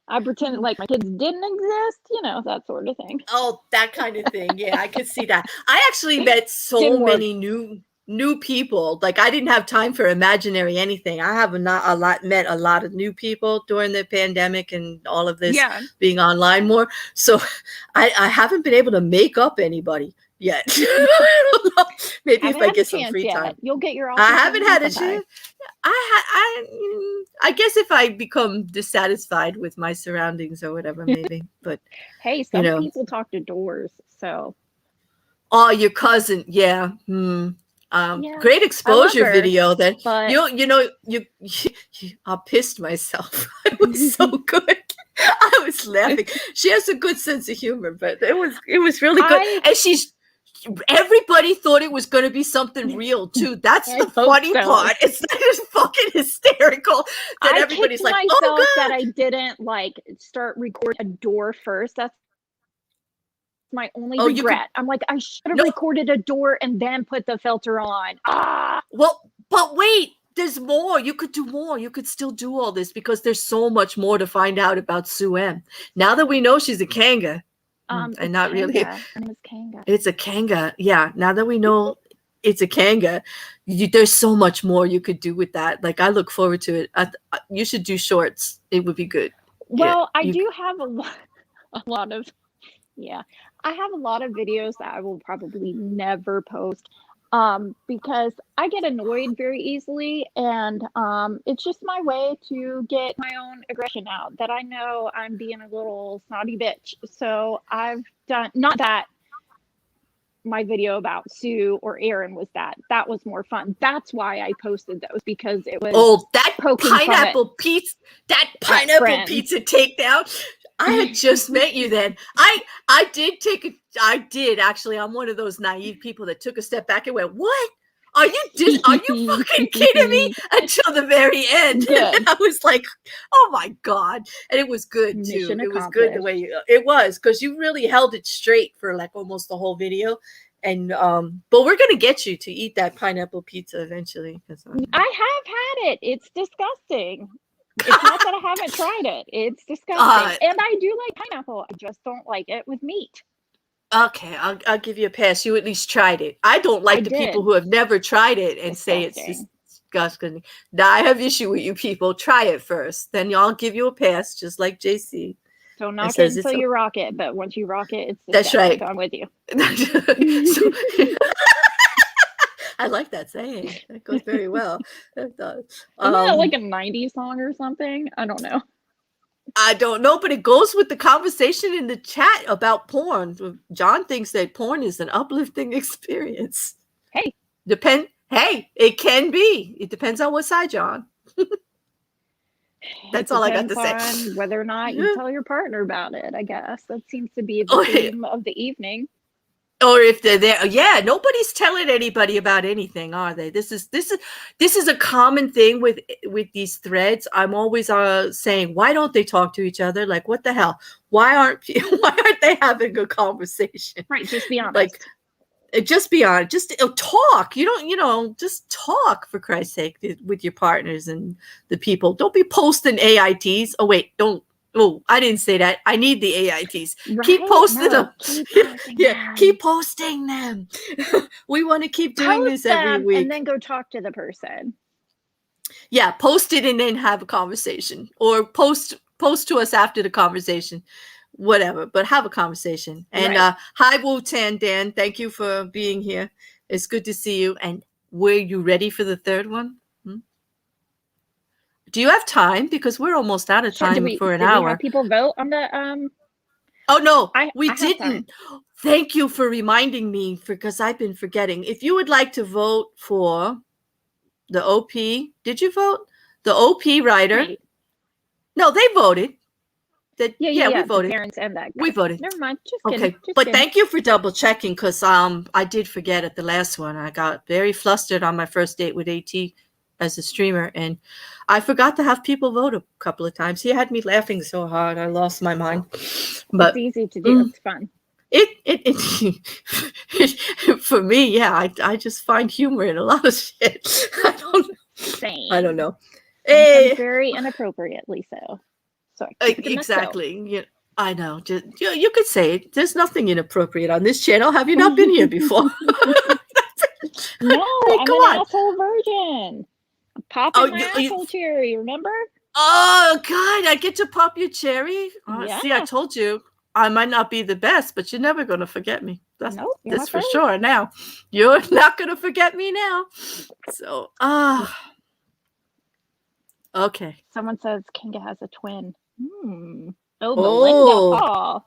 I pretended like my kids didn't exist, that sort of thing. Oh, that kind of thing. Yeah, I could see that. I actually met so many new people. Like I didn't have time for imaginary anything. I have met a lot of new people during the pandemic and all of this being online more. So I haven't been able to make up anybody yet. I don't know. Maybe if I get some free time. You'll get your I haven't had a chance. I guess if I become dissatisfied with my surroundings or whatever, maybe. But hey, some people talk to doors, so. Oh, your cousin, yeah. Great exposure video. Then I pissed myself. It was so good. I was laughing. She has a good sense of humor, but it was really good. And everybody thought it was going to be something real too. That's the funny part. It's just fucking hysterical that everybody's like, "Oh God!" That I didn't start recording a door first. That's my only regret. I'm like, I should have recorded a door and then put the filter on. Well, but wait. There's more. You could do more. You could still do all this because there's so much more to find out about Sue M. Now that we know she's a Kanga. And not really. Her name is Kanga. It's a Kanga. Yeah. Now that we know it's a Kanga, there's so much more you could do with that. Like I look forward to it. You should do shorts. It would be good. Well, I do have a lot of videos that I will probably never post. Because I get annoyed very easily, and it's just my way to get my own aggression out, that I know I'm being a little snotty bitch. So I've done, not that my video about Sue or Aaron was that was more fun. That's why I posted those, because it was that pineapple pizza takedown. I had just met you then. I did actually. I'm one of those naive people that took a step back and went, "What? Are you fucking kidding me?" Until the very end. And I was like, "Oh my God." And it was good too. It was good the way it was, because you really held it straight for like almost the whole video. And but we're gonna get you to eat that pineapple pizza eventually. I have had it. It's disgusting. It's not that I haven't tried it. It's disgusting. And I do like pineapple. I just don't like it with meat. Okay, I'll give you a pass. You at least tried it. I don't like people who have never tried it and say it's disgusting. Now I have issue with you people. Try it first. Then I'll give you a pass, just like JC. Don't knock it until you rock it. But once you rock it, it's that's right. I'm with you. I like that saying. That goes very well. That does. Isn't that like a 90s song or something? I don't know. I don't know, but it goes with the conversation in the chat about porn. John thinks that porn is an uplifting experience. Hey. It can be. It depends on what side you're on. That's all I got to say. Whether or not you tell your partner about it, I guess. That seems to be the theme of the evening. Or if they're there, nobody's telling anybody about anything, are they? This is a common thing with these threads. I'm always saying, why don't they talk to each other? Like, what the hell? Why aren't they having a conversation? Right, just be honest. Just be honest. Just talk. Just talk, for Christ's sake, with your partners and the people. Don't be posting AITs. Oh wait, don't. Oh, I didn't say that. I need the AITs. Right? Keep posting them. Keep posting them. Keep posting them. We want to keep doing Post this every them week. and then go talk to the person. Yeah, post it and then have a conversation, or post to us after the conversation, whatever. But have a conversation. And Right. Hi, Wu-Tan Dan. Thank you for being here. It's good to see you. And were you ready for the third one? Do you have time? Because we're almost out of time for an hour. Did we have people vote on the Oh no, we I didn't. Thank you for reminding me, because I've been forgetting. If you would like to vote for the OP, did you vote? The OP writer? Right. No, they voted. Yeah, we voted. Parents and that guy. We voted. Never mind. Just okay, kidding. Just but kidding. Thank you for double checking, because I did forget at the last one. I got very flustered on my first date with AT as a streamer, and I forgot to have people vote a couple of times. He had me laughing so hard I lost my mind. But it's easy to do. It's fun. It for me, yeah, I just find humor in a lot of shit. Same. I don't know. Hey. Very inappropriately so. So exactly. Yeah, I know. Just you could say it. There's nothing inappropriate on this channel. Have you not been here before? No, I'm an asshole virgin. I'm popping my asshole cherry, remember? Oh God, I get to pop your cherry? Yeah. See, I told you I might not be the best, but you're never gonna forget me. That's for sure. Now you're not gonna forget me now. So okay. Someone says Kinga has a twin. Oh, Melinda.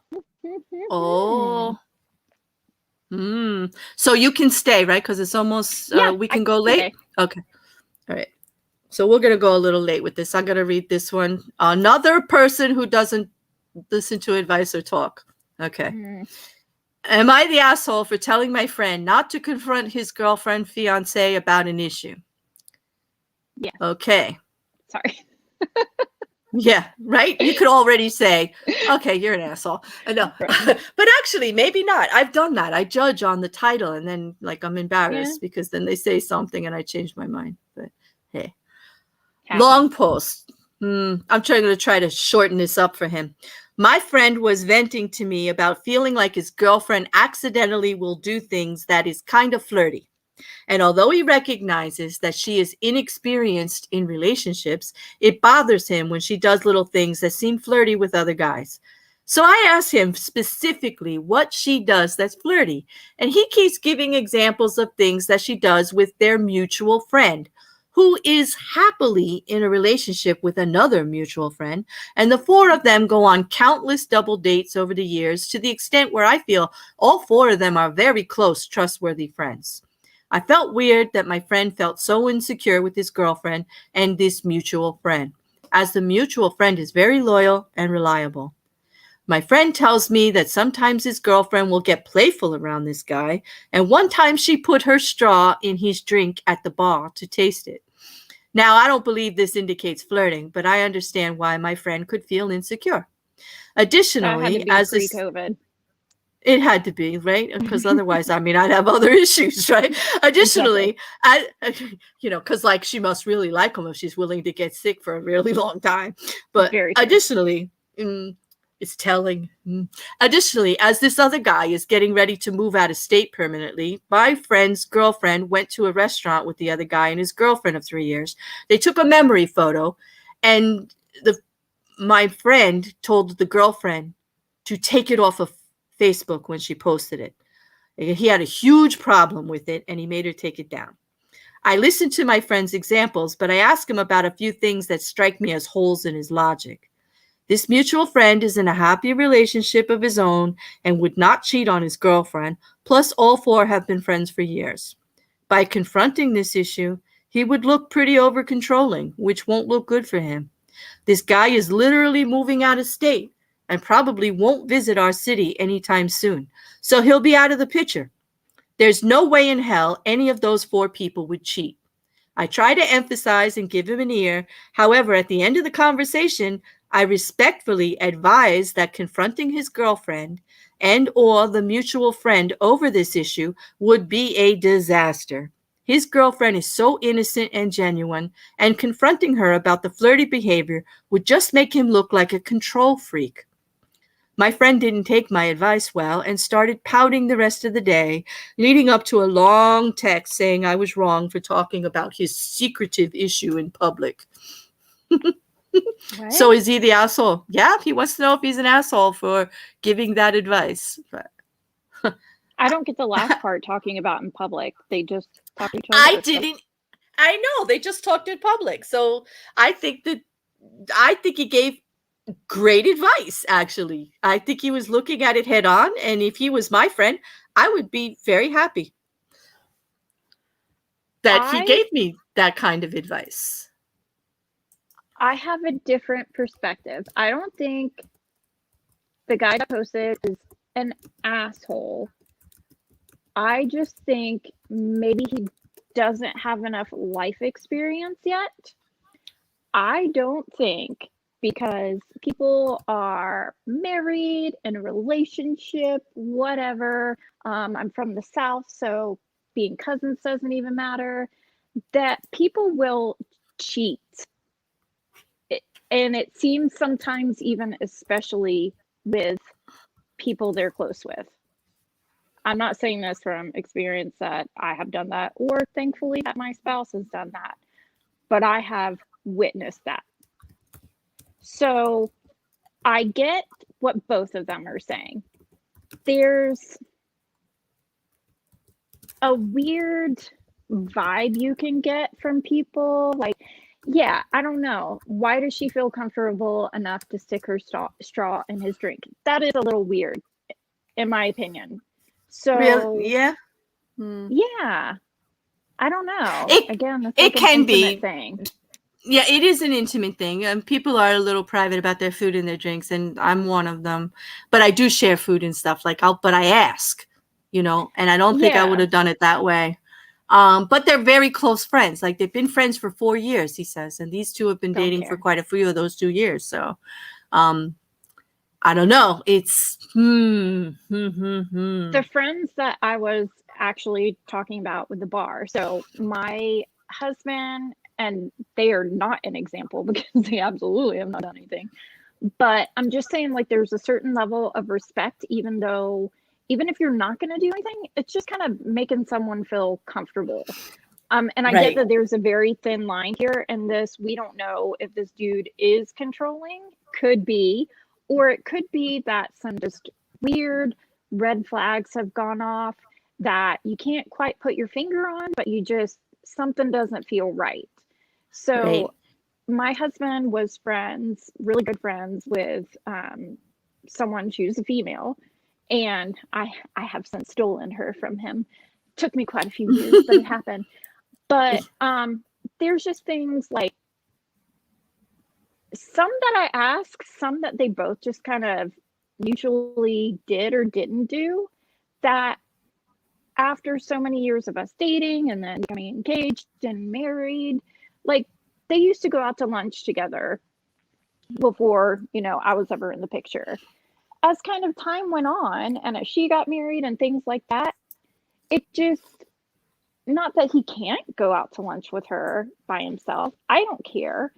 So you can stay, right? Because it's almost we can go late. Okay. All right. So we're gonna go a little late with this. I'm gonna read this one. Another person who doesn't listen to advice or talk. Okay. Am I the asshole for telling my friend not to confront his girlfriend, fiance about an issue? Yeah. Okay. Sorry. Yeah, right? You could already say, okay, you're an asshole. No. But actually, maybe not. I've done that. I judge on the title, and then I'm embarrassed because then they say something and I change my mind. But hey. Long post. I'm trying to shorten this up for him. My friend was venting to me about feeling like his girlfriend accidentally will do things that is kind of flirty. And although he recognizes that she is inexperienced in relationships, it bothers him when she does little things that seem flirty with other guys. So I asked him specifically what she does that's flirty, and he keeps giving examples of things that she does with their mutual friend, who is happily in a relationship with another mutual friend, and the four of them go on countless double dates over the years, to the extent where I feel all four of them are very close, trustworthy friends. I felt weird that my friend felt so insecure with his girlfriend and this mutual friend, as the mutual friend is very loyal and reliable. My friend tells me that sometimes his girlfriend will get playful around this guy, and one time she put her straw in his drink at the bar to taste it. Now, I don't believe this indicates flirting, but I understand why my friend could feel insecure. Additionally, as pre-COVID. It had to be, right? Because otherwise, I'd have other issues, right? Additionally, because she must really like him if she's willing to get sick for a really long time. But additionally, it's telling. Additionally, as this other guy is getting ready to move out of state permanently, my friend's girlfriend went to a restaurant with the other guy and his girlfriend of 3 years. They took a memory photo, and my friend told the girlfriend to take it off of Facebook when she posted it. He had a huge problem with it, and he made her take it down. I listened to my friend's examples, but I asked him about a few things that strike me as holes in his logic. This mutual friend is in a happy relationship of his own and would not cheat on his girlfriend, plus all four have been friends for years. By confronting this issue, he would look pretty over-controlling, which won't look good for him. This guy is literally moving out of state and probably won't visit our city anytime soon, so he'll be out of the picture. There's no way in hell any of those four people would cheat. I try to emphasize and give him an ear. However, at the end of the conversation, I respectfully advise that confronting his girlfriend and or the mutual friend over this issue would be a disaster. His girlfriend is so innocent and genuine, and confronting her about the flirty behavior would just make him look like a control freak. My friend didn't take my advice well and started pouting the rest of the day, leading up to a long text saying I was wrong for talking about his secretive issue in public. What? So is he the asshole? Yeah, he wants to know if he's an asshole for giving that advice. But I don't get the last part, talking about in public. They just talk to each other. I didn't. I know they just talked in public. So I think he gave great advice. Actually, I think he was looking at it head on, and if he was my friend, I would be very happy that he gave me that kind of advice. I have a different perspective. I don't think the guy that posted is an asshole. I just think maybe he doesn't have enough life experience yet. I don't think because people are married, in a relationship, whatever. I'm from the South, so being cousins doesn't even matter, that people will cheat. And it seems sometimes even especially with people they're close with. I'm not saying this from experience that I have done that, or thankfully that my spouse has done that, but I have witnessed that. So I get what both of them are saying. There's a weird vibe you can get from people, like, yeah, I don't know. Why does she feel comfortable enough to stick her straw in his drink? That is a little weird, in my opinion. So, Really? Yeah. Yeah. I don't know. Again, that's it like can an intimate thing. Yeah, it is an intimate thing. People are a little private about their food and their drinks, and I'm one of them. But I do share food and stuff. But I ask, and I don't think I would have done it that way. But they're very close friends. Like, they've been friends for 4 years, he says, and these two have been dating for quite a few of those 2 years. So, I don't know. It's The friends that I was actually talking about with the bar. So my husband, and they are not an example because they absolutely have not done anything. But I'm just saying, like, there's a certain level of respect, even if you're not going to do anything, it's just kind of making someone feel comfortable. And I get that there's a very thin line here, and we don't know if this dude is controlling, could be, or it could be that some just weird red flags have gone off that you can't quite put your finger on, but something doesn't feel right. So my husband was really good friends with someone, she was a female, and I have since stolen her from him. Took me quite a few years, but it happened. But there's just things like some that I ask, some that they both just kind of mutually did or didn't do, that after so many years of us dating and then becoming engaged and married, like, they used to go out to lunch together before, I was ever in the picture. As kind of time went on and as she got married and things like that, it just, not that he can't go out to lunch with her by himself. I don't care.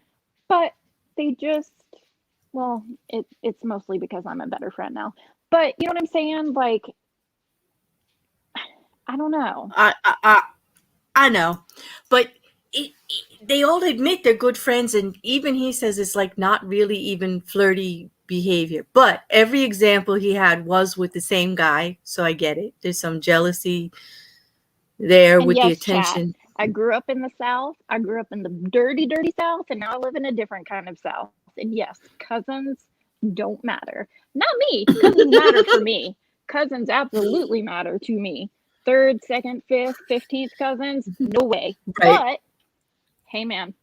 But they just, well, it's mostly because I'm a better friend now. But you know what I'm saying? Like, I don't know. I know. But they all admit they're good friends, and even he says it's like not really even flirty behavior. But every example he had was with the same guy, so I get it. There's some jealousy there with the attention. Chat, I grew up in the South. I grew up in the dirty, dirty South, and now I live in a different kind of South. And yes, cousins don't matter. Not me. Cousins matter for me. Cousins absolutely matter to me. 3rd, 2nd, 5th, 15th cousins, no way. But hey, man,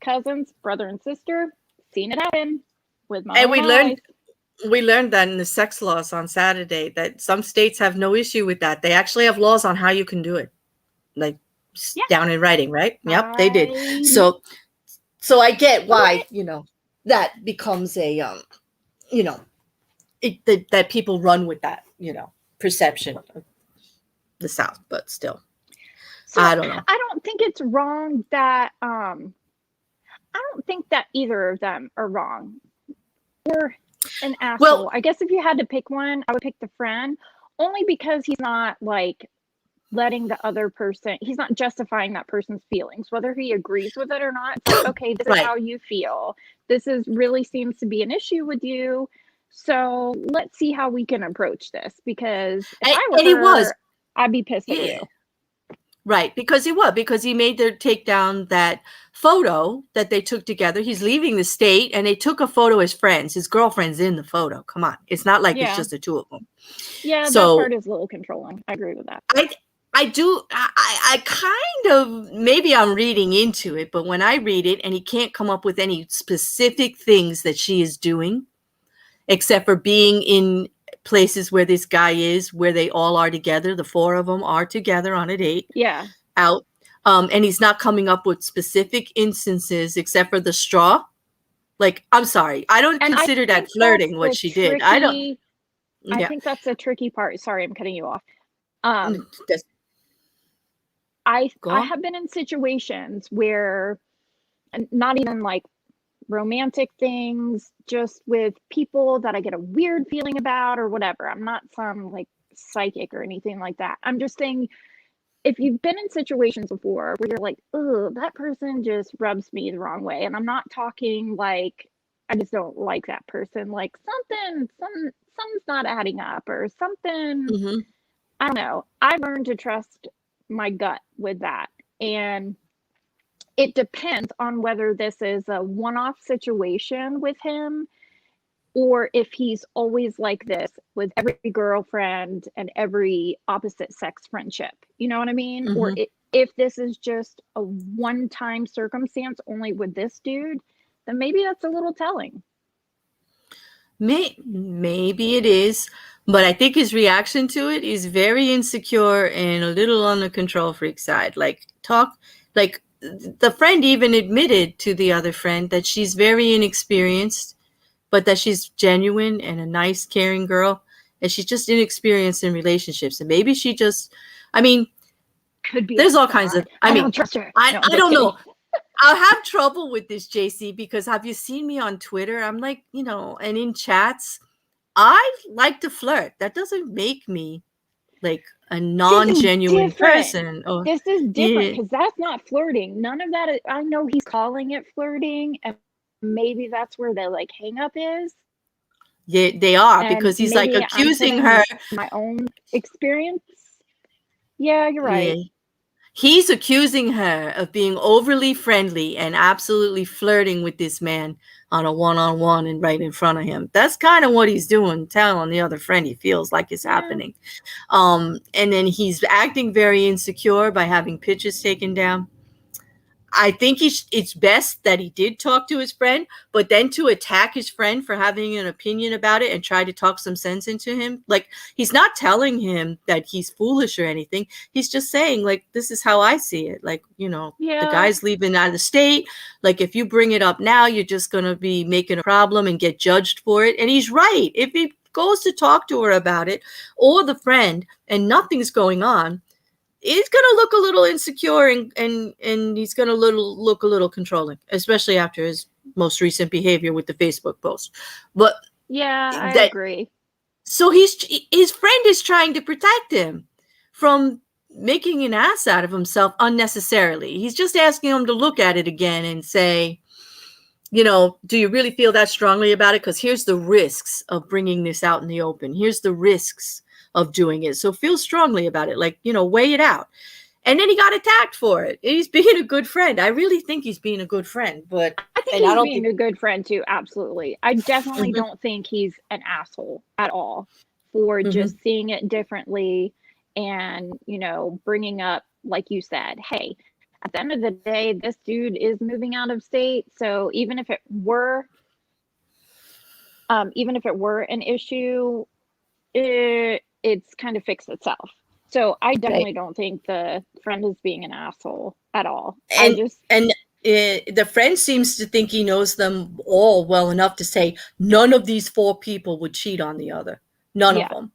cousins, brother and sister, seen it happen with my own eyes. We learned that in the sex laws on Saturday, that some states have no issue with that. They actually have laws on how you can do it, like down in writing, right? Yep, they did. So I get why, that becomes a, that people run with that, perception of the South, but still. So I don't know. I don't think it's wrong that I don't think that either of them are wrong or an asshole. Well, I guess if you had to pick one, I would pick the friend, only because he's not like letting the other person, he's not justifying that person's feelings, whether he agrees with it or not. It's like, okay, this is right. how you feel. This is really seems to be an issue with you. So let's see how we can approach this, because if I were And he was. her, I'd be pissed at Yeah. you. Right, because he made them take down that photo that they took together. He's leaving the state, and they took a photo as friends. His girlfriend's in the photo. Come on, it's not like it's Yeah. just the two of them. Yeah, that So part is a little controlling. I agree with that. I kind of, maybe I'm reading into it, but when I read it, and he can't come up with any specific things that she is doing, except for being in places where this guy is, where they all are together. The four of them are together on a date. Yeah. Out. And he's not coming up with specific instances except for the straw. Like, I'm sorry, I don't consider that flirting what she did. I don't. I Yeah. think that's the tricky part. Sorry, I'm cutting you off. That's, I go on. have been in situations where, not even like romantic things, just with people that I get a weird feeling about or whatever. I'm not some like psychic or anything like that. I'm just saying, if you've been in situations before where you're like, oh, that person just rubs me the wrong way. And I'm not talking like I just don't like that person. Like something's not adding up or something. Mm-hmm. I don't know. I learned to trust my gut with that. And it depends on whether this is a one-off situation with him, or if he's always like this with every girlfriend and every opposite sex friendship. You know what I mean? Mm-hmm. Or if this is just a one-time circumstance only with this dude, then maybe that's a little telling. Maybe it is, but I think his reaction to it is very insecure and a little on the control freak side. Like the friend even admitted to the other friend that she's very inexperienced, but that she's genuine and a nice, caring girl, and she's just inexperienced in relationships. And maybe she just, I mean, Could be. there's all kinds of, I don't trust her. I No, don't know. I'll have trouble with this, JC, because have you seen me on Twitter? I'm like, and in chats, I like to flirt. That doesn't make me like a non-genuine person. Or, this is different, yeah. because that's not flirting. None of that. I know he's calling it flirting, and maybe that's where the like hang up is. Yeah, they are, And because he's like maybe accusing I'm her. my own experience. Yeah, you're right. Yeah. He's accusing her of being overly friendly and absolutely flirting with this man on a one-on-one and right in front of him. That's kind of what he's doing, telling the other friend he feels like it's happening. And then he's acting very insecure by having pictures taken down. I think it's best that he did talk to his friend, but then to attack his friend for having an opinion about it and try to talk some sense into him. Like, he's not telling him that he's foolish or anything. He's just saying, like, this is how I see it. Like, the guy's leaving out of the state. Like, if you bring it up now, you're just going to be making a problem and get judged for it. And he's right. If he goes to talk to her about it, or the friend, and nothing's going on, he's going to look a little insecure, and he's going to look a little controlling, especially after his most recent behavior with the Facebook post. But yeah, I agree. So his friend is trying to protect him from making an ass out of himself unnecessarily. He's just asking him to look at it again and say, do you really feel that strongly about it? Because here's the risks of bringing this out in the open. Here's the risks of doing it. So feel strongly about it. Like, weigh it out. And then he got attacked for it. He's being a good friend. I really think he's being a good friend. But I think he's being a good friend too. Absolutely. I definitely don't think he's an asshole at all for just seeing it differently and, bringing up, like you said, hey, at the end of the day, this dude is moving out of state. So even if it were an issue, it's kind of fixed itself. So I definitely don't think the friend is being an asshole at all. The friend seems to think he knows them all well enough to say none of these four people would cheat on the other. None of them.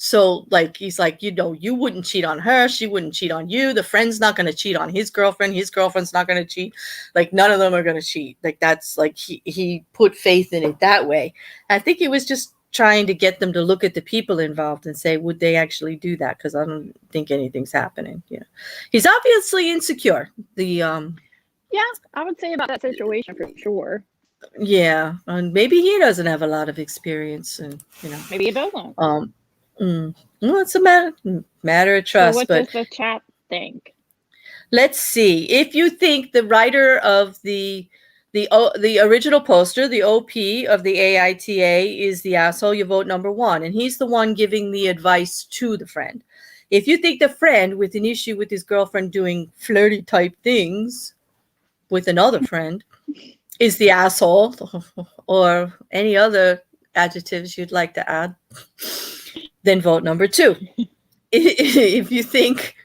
So like he's like, you wouldn't cheat on her, she wouldn't cheat on you, the friend's not going to cheat on his girlfriend's not going to cheat, like none of them are going to cheat. Like that's like he put faith in it that way. I think he was just trying to get them to look at the people involved and say, would they actually do that? Because I don't think anything's happening. He's obviously insecure. Yeah, I would say about that situation for sure. Yeah, and maybe he doesn't have a lot of experience, and maybe he doesn't. Well, it's a matter of trust. So what but does the chat think? Let's see. If you think the writer of the original poster, the OP of the AITA, is the asshole, you vote number 1, and he's the one giving the advice to the friend. If you think the friend with an issue with his girlfriend doing flirty type things with another friend is the asshole, or any other adjectives you'd like to add, then vote number 2. If you think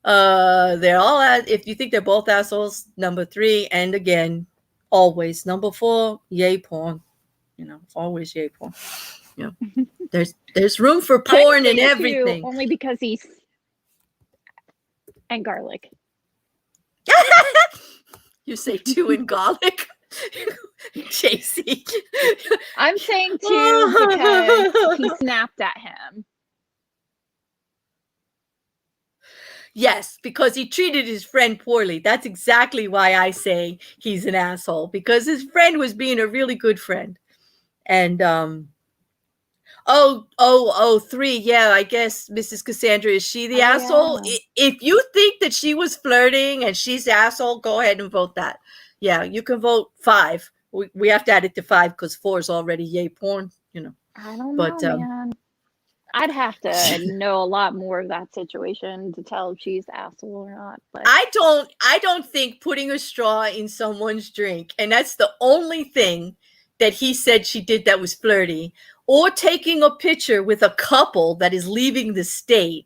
if you think they're both assholes, number 3, and again, always number 4, yay porn. Always yay porn. There's room for porn and everything. Only because he's and garlic. You say 2 and garlic? JC. I'm saying 2 because he snapped at him. Yes, because he treated his friend poorly. That's exactly why I say he's an asshole, because his friend was being a really good friend. And 3, yeah, I guess Mrs. Cassandra, is she the asshole? Yeah. If you think that she was flirting and she's the asshole, go ahead and vote that. Yeah, you can vote 5. We have to add it to 5 because 4 is already yay porn, I don't know, man. I'd have to know a lot more of that situation to tell if she's the asshole or not. But I don't think putting a straw in someone's drink, and that's the only thing that he said she did that was flirty, or taking a picture with a couple that is leaving the state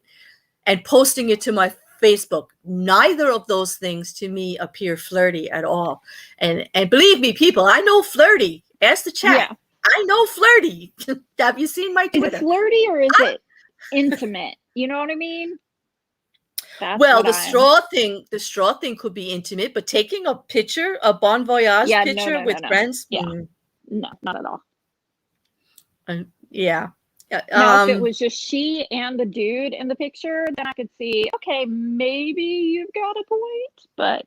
and posting it to my Facebook. Neither of those things to me appear flirty at all. And believe me, people, I know flirty. Ask the chat. Yeah. I know flirty. Have you seen my Twitter? Is it flirty or is it intimate? You know what I mean? The straw thing could be intimate, but taking a picture, a bon voyage picture with friends? Yeah. No, not at all. Yeah. Now, if it was just she and the dude in the picture, then I could see, okay, maybe you've got a point, but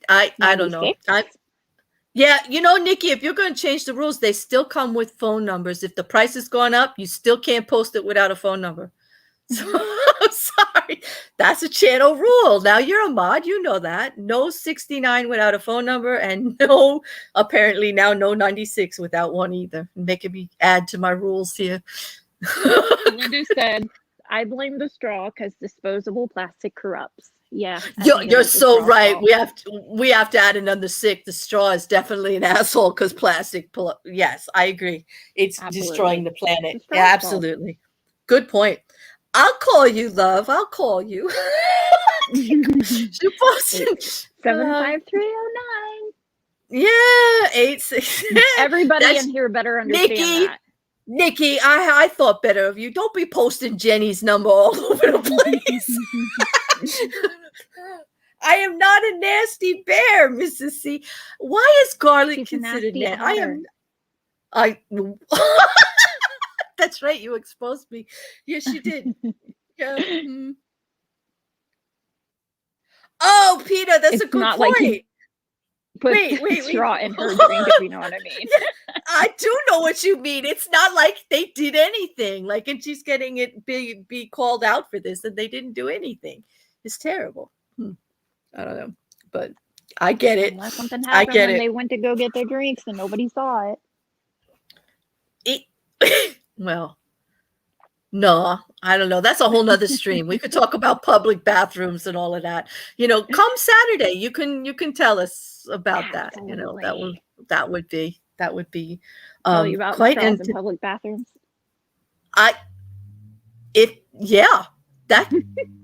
I don't know. Yeah, Nikki, if you're going to change the rules, they still come with phone numbers. If the price has gone up, you still can't post it without a phone number. So I'm sorry. That's a channel rule. Now you're a mod. You know that. No 69 without a phone number, and apparently now no 96 without one either. Making me add to my rules here. Linda said, I blame the straw because disposable plastic corrupts. Yeah. You're so right. We have to add another 6. The straw is definitely an asshole because plastic. Yes, I agree. It's destroying the planet. Yeah, absolutely. Good point. I'll call you, love. I'll call you. She posted 75309. Yeah, 86. Everybody in here better understand that. Nikki, I thought better of you. Don't be posting Jenny's number all over the place. I am not a nasty bear, Mrs. C. Why is garlic considered nasty? That's right. You exposed me. Yes, you did. Yeah. Mm-hmm. Oh, Peter, that's a good point. Like wait, straw in her drink, if you know what I mean. I do know what you mean. It's not like they did anything. Like, and she's getting it be called out for this, and they didn't do anything. It's terrible. I don't know, but I get it. Unless something happened when they went to go get their drinks and nobody saw it. Well, no, I don't know. That's a whole nother stream. We could talk about public bathrooms and all of that. Come Saturday, you can tell us about Absolutely. That. That would be tell you about quite in public bathrooms. That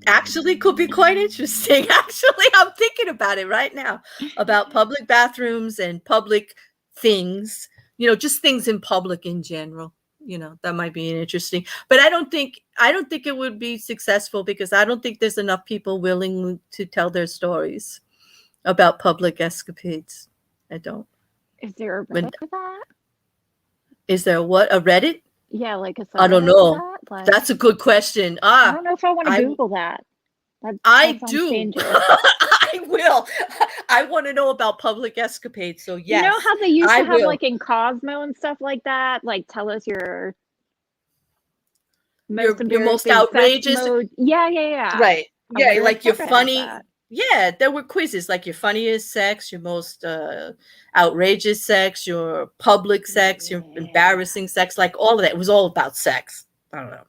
actually could be quite interesting. Actually, I'm thinking about it right now, about public bathrooms and public things, just things in public in general. that might be interesting. But I don't think it would be successful because I don't think there's enough people willing to tell their stories about public escapades. I don't. Is there a Reddit for that? Is there what, a Reddit? Yeah, like a I don't know. that? Like, that's a good question. I don't know if I want to Google that. I do. I will. I want to know about public escapades. So yes, you know how they used to have like in Cosmo and stuff like that. Like, tell us your most outrageous. Yeah. Right. Yeah, like your funny. Yeah, there were quizzes like your funniest sex, your most outrageous sex, your public sex, your embarrassing sex, like all of that. It was all about sex. I don't know.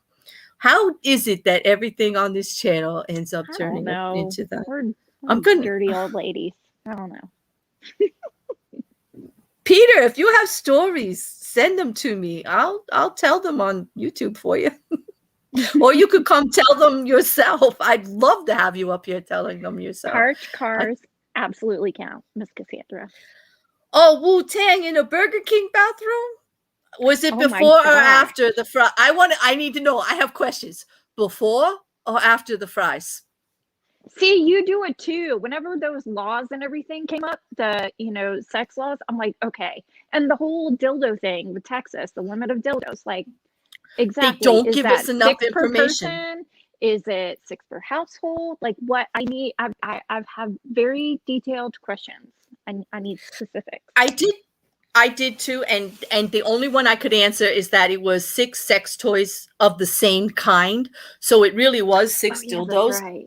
How is it that everything on this channel ends up turning into that? I'm good. Dirty old ladies. I don't know. Peter, if you have stories, send them to me. I'll tell them on YouTube for you. Or you could come tell them yourself. I'd love to have you up here telling them yourself. Parked cars absolutely count, Miss Cassandra. Oh, Wu-Tang in a Burger King bathroom? Was it before or after the fry? I need to know. I have questions. Before or after the fries? See, you do it too. Whenever those laws and everything came up, the sex laws, I'm like, okay. And the whole dildo thing with Texas, the limit of dildos, like, exactly. They don't give us enough information. Is it 6 per household? Like, what I need, I've had very detailed questions. I need specifics. I did too, and the only one I could answer is that it was 6 sex toys of the same kind. So it really was 6 dildos. That's right.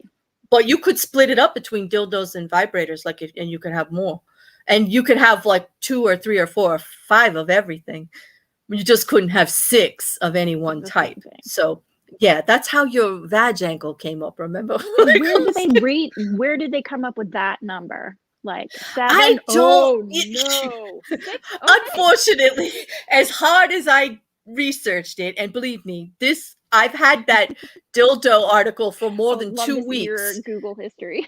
But you could split it up between dildos and vibrators, and you could have more. And you could have like 2 or 3 or 4 or 5 of everything. You just couldn't have 6 of any one type. So yeah, that's how your vag angle came up, remember? Where did they come up with that number? Like 7? I don't no. 6? Okay. Unfortunately, as hard as I researched it, and believe me, I've had that dildo article for more than 2 weeks. Your Google history.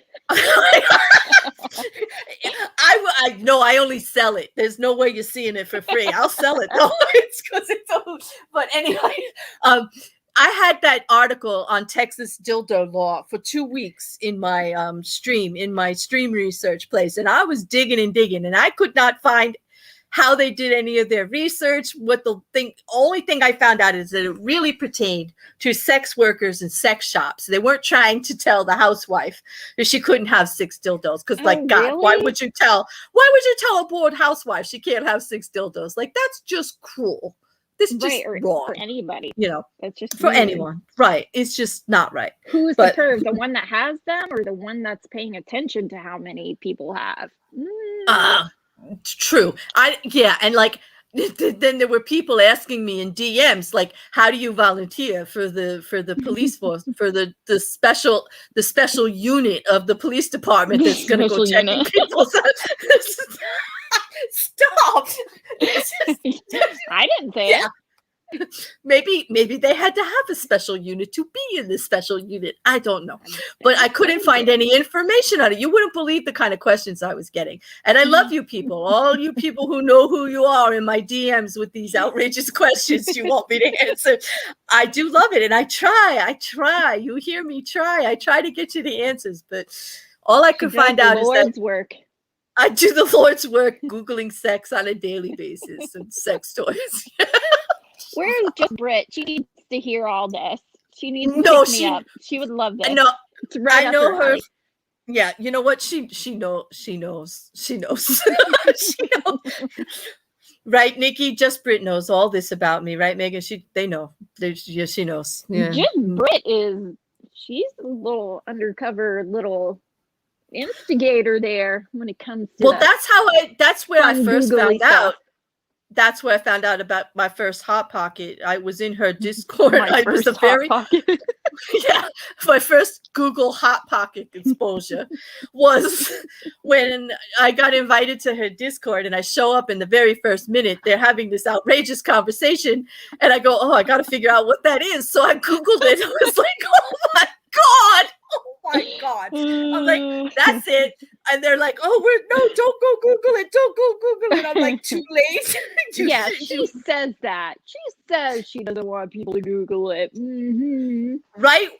I only sell it. There's no way you're seeing it for free. I'll sell it though. But anyway, I had that article on Texas dildo law for 2 weeks in my stream research place, and I was digging and I could not find how they did any of their research. Only thing I found out is that it really pertained to sex workers and sex shops. They weren't trying to tell the housewife that she couldn't have 6 dildos. Because God, really? why would you tell a bored housewife she can't have 6 dildos? Like, that's just cruel. This is just wrong. For anybody. It's just for anyone. Right. It's just not right. Who's the curve? The one that has them or the one that's paying attention to how many people have? True. And like then there were people asking me in DMs like, how do you volunteer for the police force, for the special unit of the police department that's going to go check people's Stop. I didn't say it. Maybe they had to have a special unit to be in this special unit. I don't know. But I couldn't find any information on it. You wouldn't believe the kind of questions I was getting. And I love you people, all you people who know who you are in my DMs with these outrageous questions you want me to answer. I do love it. And I try. You hear me try. I try to get you the answers, but all I could find out is that work. I do the Lord's work, Googling sex on a daily basis and sex toys. Where's just Britt? She needs to hear all this. She needs to pick me up. She would love this. No, I know her. Yeah, you know what? She knows. Right, Nikki? Just Britt knows all this about me, right, Megan? They know. She knows. Yeah. Just Britt she's a little undercover little instigator there when it comes to that's where I first found out. That's where I found out about my first Hot Pocket. I was in her Discord. My first Google Hot Pocket exposure was when I got invited to her Discord, and I show up in the very first minute. They're having this outrageous conversation, and I go, "Oh, I got to figure out what that is." So I Googled it. I was like, "Oh my God." I'm like, that's it. And they're like, "Oh, don't go Google it, don't go Google it." I'm like, too late. Yeah, she says that. She says she doesn't want people to Google it. Mm-hmm. Right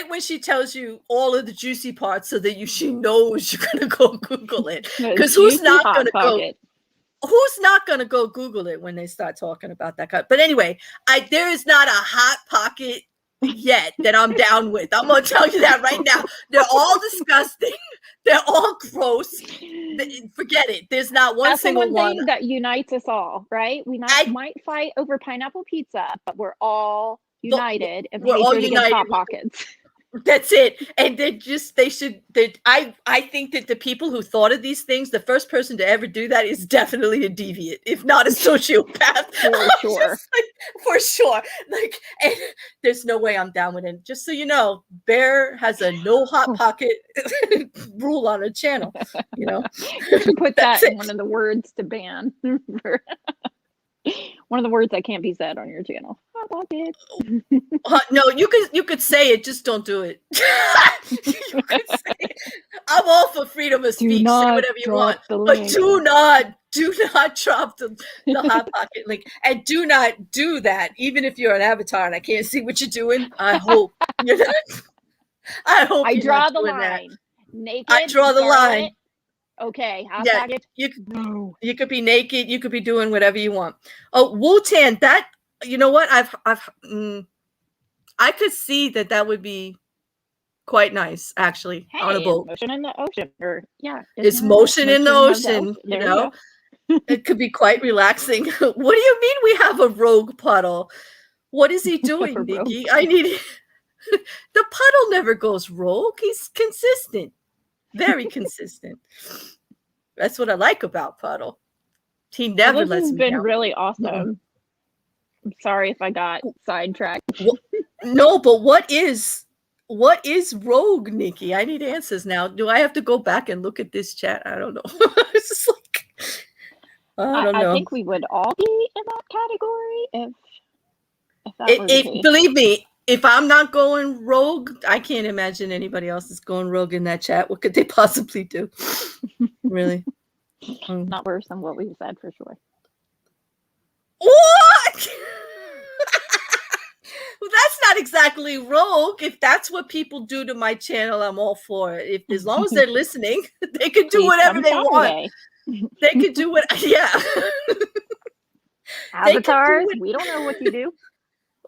when she tells you all of the juicy parts, so that she knows you're gonna go Google it. Because who's not gonna go Google it when they start talking about that kind? But anyway, there is not a hot pocket yet that I'm down with. I'm gonna tell you that right now. They're all disgusting. They're all gross. Forget it. There's not one single one thing that unites us all, right? We might fight over pineapple pizza, but we're all united and we're all united against Hot Pockets. That's it. And I think that the people who thought of these things, the first person to ever do that is definitely a deviant, if not a sociopath. For sure. Like, and there's no way I'm down with it. Just so you know, Bear has a no hot pocket rule on her channel. You know, put that in one of the words to ban. One of the words that can't be said on your channel. Hot Pocket. No, you could say it, just don't do it. You could say it. I'm all for freedom of speech. Say whatever you want, but do not drop the Hot Pocket link, and do not do that. Even if you're an avatar and I can't see what you're doing, I hope you're not. I draw the line. Naked. I draw the line. Okay, you could be naked, you could be doing whatever you want. Oh, Wu-Tan, that, you know what, I could see that would be quite nice, actually. On a boat. Motion in the ocean, it's motion in the ocean. You know, it could be quite relaxing. What do you mean we have a rogue puddle? What is he doing, Nikki? I need the puddle never goes rogue. He's consistent. Very consistent. That's what I like about Puddle. He never lets me down. This has been really awesome. I'm sorry if I got sidetracked. No, but what is rogue, Nikki? I need answers now. Do I have to go back and look at this chat? I don't know. It's just like, I don't know. I think we would all be in that category if that were the case. Believe me, if I'm not going rogue, I can't imagine anybody else is going rogue in that chat. What could they possibly do? Really? Not worse than what we've said, for sure. What? Well, that's not exactly rogue. If that's what people do to my channel, I'm all for it. As long as they're listening, they can do whatever they want. They can do what, Avatars, we don't know what you do.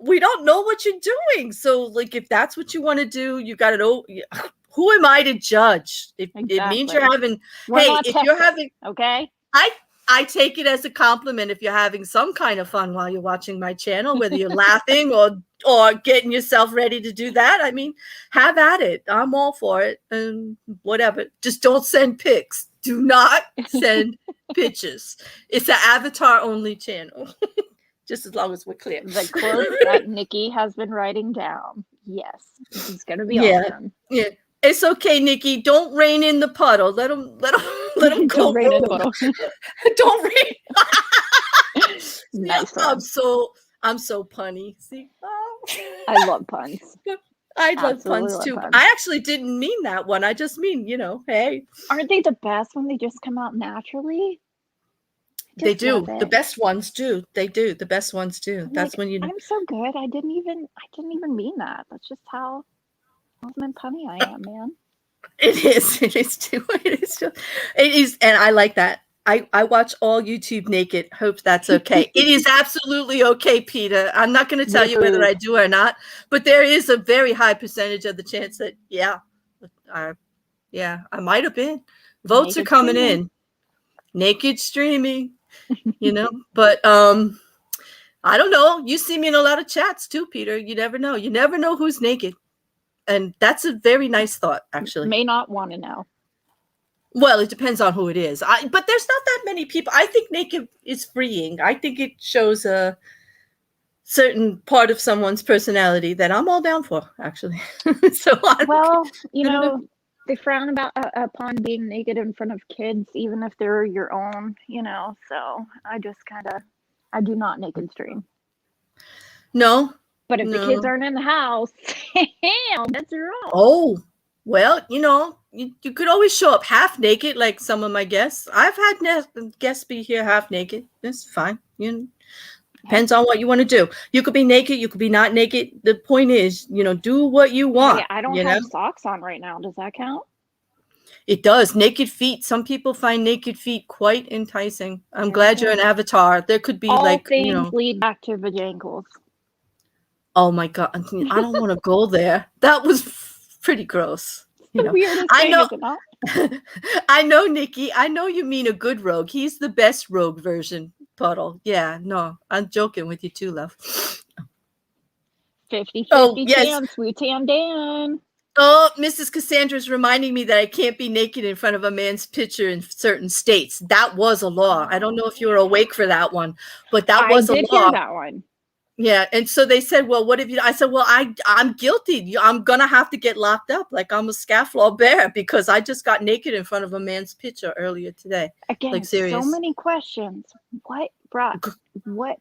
We don't know what you're doing. So, like, if that's what you want to do, you got to know. Who am I to judge? It means you're having. You're having. Okay. I take it as a compliment if you're having some kind of fun while you're watching my channel, whether you're laughing or getting yourself ready to do that. I mean, have at it. I'm all for it. And whatever. Just don't send pics. Do not send pictures. It's an avatar only channel. Just as long as we're clear. The quote that Nikki has been writing down. Yes, this is going to be awesome. Yeah, it's okay, Nikki. Don't rain in the puddle. Let them go. Rain in the puddle. Don't rain. Nice. I'm so punny. See, I love puns. I love puns too. I actually didn't mean that one. I just mean, hey. Aren't they the best when they just come out naturally? They do. The best ones do. They do. The best ones do. That's when you know. I'm so good. I didn't even mean that. That's just how awesome and punny I am, man. It is. It is too. It is. And I like that. I watch all YouTube naked. Hope that's okay. It is absolutely okay, Peter. I'm not going to tell you whether I do or not, but there is a very high percentage of the chance that, I might have been. Votes are coming in. Naked streaming. But I don't know. You see me in a lot of chats too, Peter. You never know. You never know who's naked. And that's a very nice thought, actually. May not want to know. Well, it depends on who it is. But there's not that many people. I think naked is freeing. I think it shows a certain part of someone's personality that I'm all down for, actually. They frown upon being naked in front of kids, even if they're your own, so I do not naked stream. No. But if the kids aren't in the house, that's wrong. Oh, Well, you could always show up half naked, like some of my guests. I've had guests be here half naked. That's fine. Depends on what you want to do. You could be naked. You could be not naked. The point is, do what you want. Hey, I don't have socks on right now. Does that count? It does. Naked feet. Some people find naked feet quite enticing. I'm glad you're an avatar. There could be all things lead back to vajankles. Oh my God. I don't want to go there. That was pretty gross. I know. I know, Nikki. I know you mean a good rogue. He's the best rogue version, Puddle. Yeah, no, I'm joking with you too, love. 50-50 chance, Wu-Tan Dan. Oh, Mrs. Cassandra's reminding me that I can't be naked in front of a man's picture in certain states. That was a law. I don't know if you were awake for that one, but that was a law. I did hear that one. Yeah, and so they said, well, what have you? I said, well, I'm guilty. I'm gonna have to get locked up, like I'm a scofflaw bear, because I just got naked in front of a man's picture earlier today. Again, like serious. So many questions. What, Brock? What?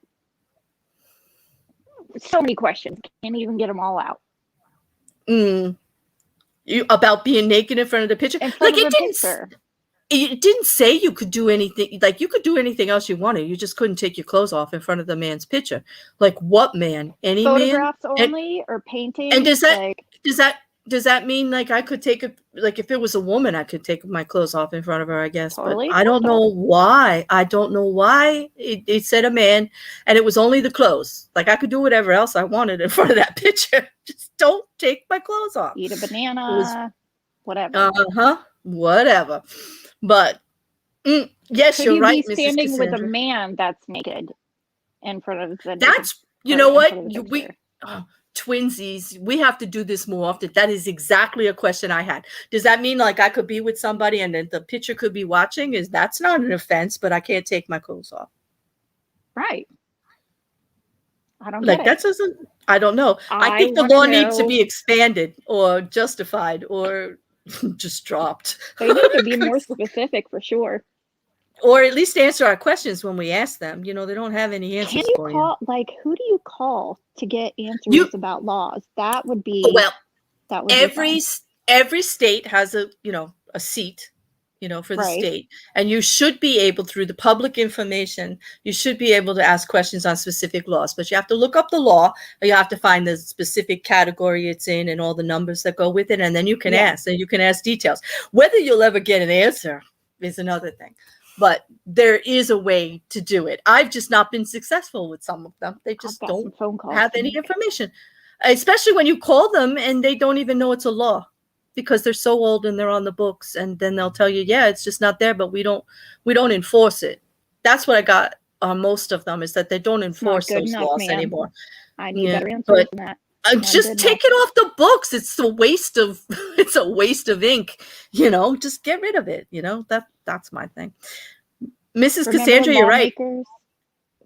So many questions. Can't even get them all out. You about being naked in front of the picture? Like it didn't say you could do anything. Like you could do anything else you wanted. You just couldn't take your clothes off in front of the man's picture. Like what man? Any photographs man? only or painting? And does that mean like I could take like if it was a woman, I could take my clothes off in front of her, I guess. Totally. But I don't know why. I don't know why it said a man, and it was only the clothes. Like I could do whatever else I wanted in front of that picture. Just don't take my clothes off. Eat a banana. Whatever. Whatever. But yes, you're right. Could you be standing with a man that's naked in front of the? That's what twinsies. We have to do this more often. That is exactly a question I had. Does that mean like I could be with somebody and then the picture could be watching? That's not an offense, but I can't take my clothes off. Right. I don't like that doesn't. I don't know. I think the law needs to be expanded or justified or just dropped. They need to be more specific for sure. Or at least answer our questions when we ask them. They don't have any answers. Can you call? Like, who do you call to get answers about laws? That would be every state has a seat, for the state, and you should be able through the public information. You should be able to ask questions on specific laws, but you have to look up the law. Or you have to find the specific category it's in and all the numbers that go with it, and then you can ask. And you can ask details. Whether you'll ever get an answer is another thing. But there is a way to do it. I've just not been successful with some of them. They just don't have any information, especially when you call them and they don't even know it's a law because they're so old and they're on the books. And then they'll tell you, yeah, it's just not there, but we don't enforce it. That's what I got on most of them is that they don't enforce those laws anymore. I need better answers than that. Just take it off the books. It's a waste of ink. Just get rid of it. That's my thing. Mrs. Cassandra, you're right.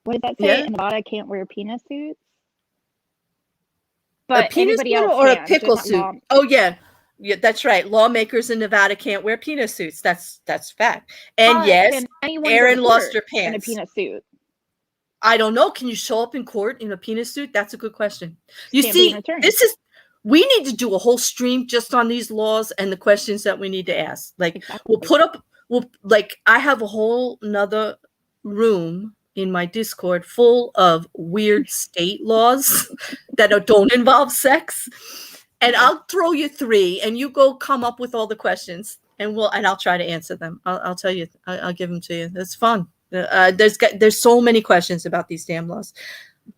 What did that say? In Nevada, can't wear penis suits. But a penis suit or a pickle suit? Oh yeah, that's right. Lawmakers in Nevada can't wear penis suits. That's fact. And yes, Erin lost her pants in a penis suit. I don't know. Can you show up in court in a penis suit? That's a good question. You see, we need to do a whole stream just on these laws and the questions that we need to ask. Like I have a whole nother room in my Discord full of weird state laws that don't involve sex. And I'll throw you 3 and you go come up with all the questions and I'll try to answer them. I'll tell you, I'll give them to you. It's fun. There's so many questions about these damn laws.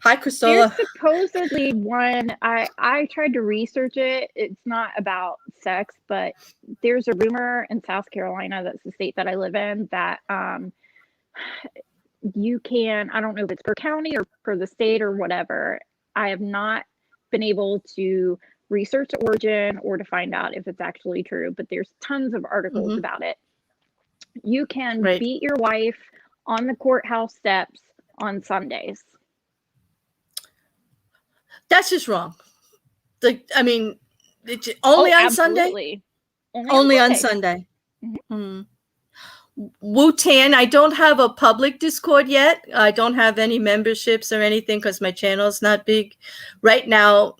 Hi, Christola. There's supposedly one. I tried to research it. It's not about sex, but there's a rumor in South Carolina, that's the state that I live in, that you can. I don't know if it's per county or per the state or whatever. I have not been able to research the origin or to find out if it's actually true. But there's tons of articles about it. You can beat your wife on the courthouse steps on Sundays. That's just wrong. Only on Sunday? Only on Sunday. Mm-hmm. Wu-Tan, I don't have a public Discord yet. I don't have any memberships or anything because my channel is not big. Right now,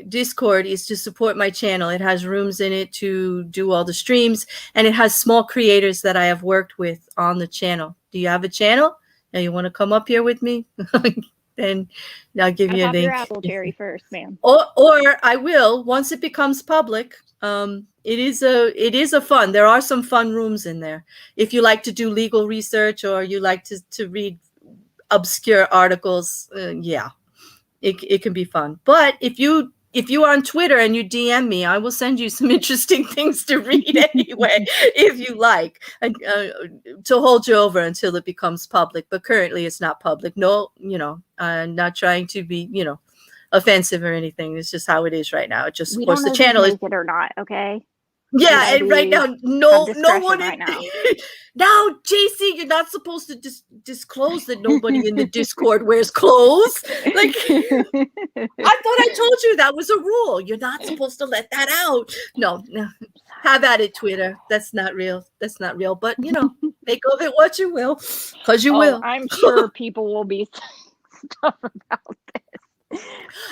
Discord is to support my channel. It has rooms in it to do all the streams, and it has small creators that I have worked with on the channel. Do you have a channel? Now you want to come up here with me? Then I'll give you a Pop your link. apple cherry first, ma'am. Or I will once it becomes public. It is a fun. There are some fun rooms in there. If you like to do legal research or you like to read obscure articles, yeah, it can be fun. But if you're on Twitter and you DM me, I will send you some interesting things to read anyway, if you like, and, to hold you over until it becomes public. But currently it's not public. No, I'm not trying to be, offensive or anything. It's just how it is right now. It just, We of course, don't the know channel if is it or not, okay? yeah, and right now, no one right now. Now, JC, you're not supposed to disclose that nobody in the Discord wears clothes. Like, I thought I told you that was a rule. You're not supposed to let that out. No. Have at it, Twitter. That's not real. But make of it what you will, because you will. I'm sure people will be saying stuff about this.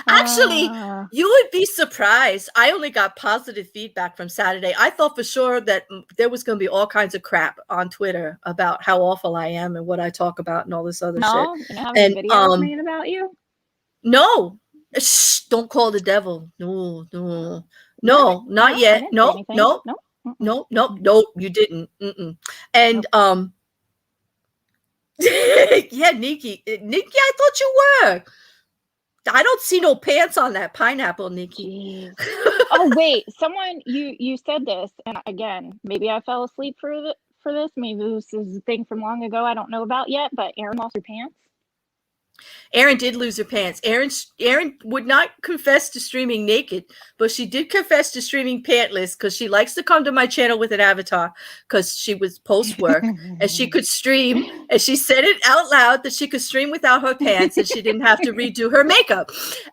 Actually, you would be surprised. I only got positive feedback from Saturday. I thought for sure that there was going to be all kinds of crap on Twitter about how awful I am and what I talk about and all this other shit. You have any videos made about you? No. Shh, don't call the devil. No, not yet. No, you didn't. And yeah, Nikki, I thought you were. I don't see no pants on that pineapple, Nikki. Oh wait, someone you said this, and again, maybe I fell asleep for this. Maybe this is a thing from long ago I don't know about yet. But Erin lost her pants. Erin did lose her pants. Erin would not confess to streaming naked, but she did confess to streaming pantless because she likes to come to my channel with an avatar because she was post-work and she could stream, and she said it out loud that she could stream without her pants and she didn't have to redo her makeup.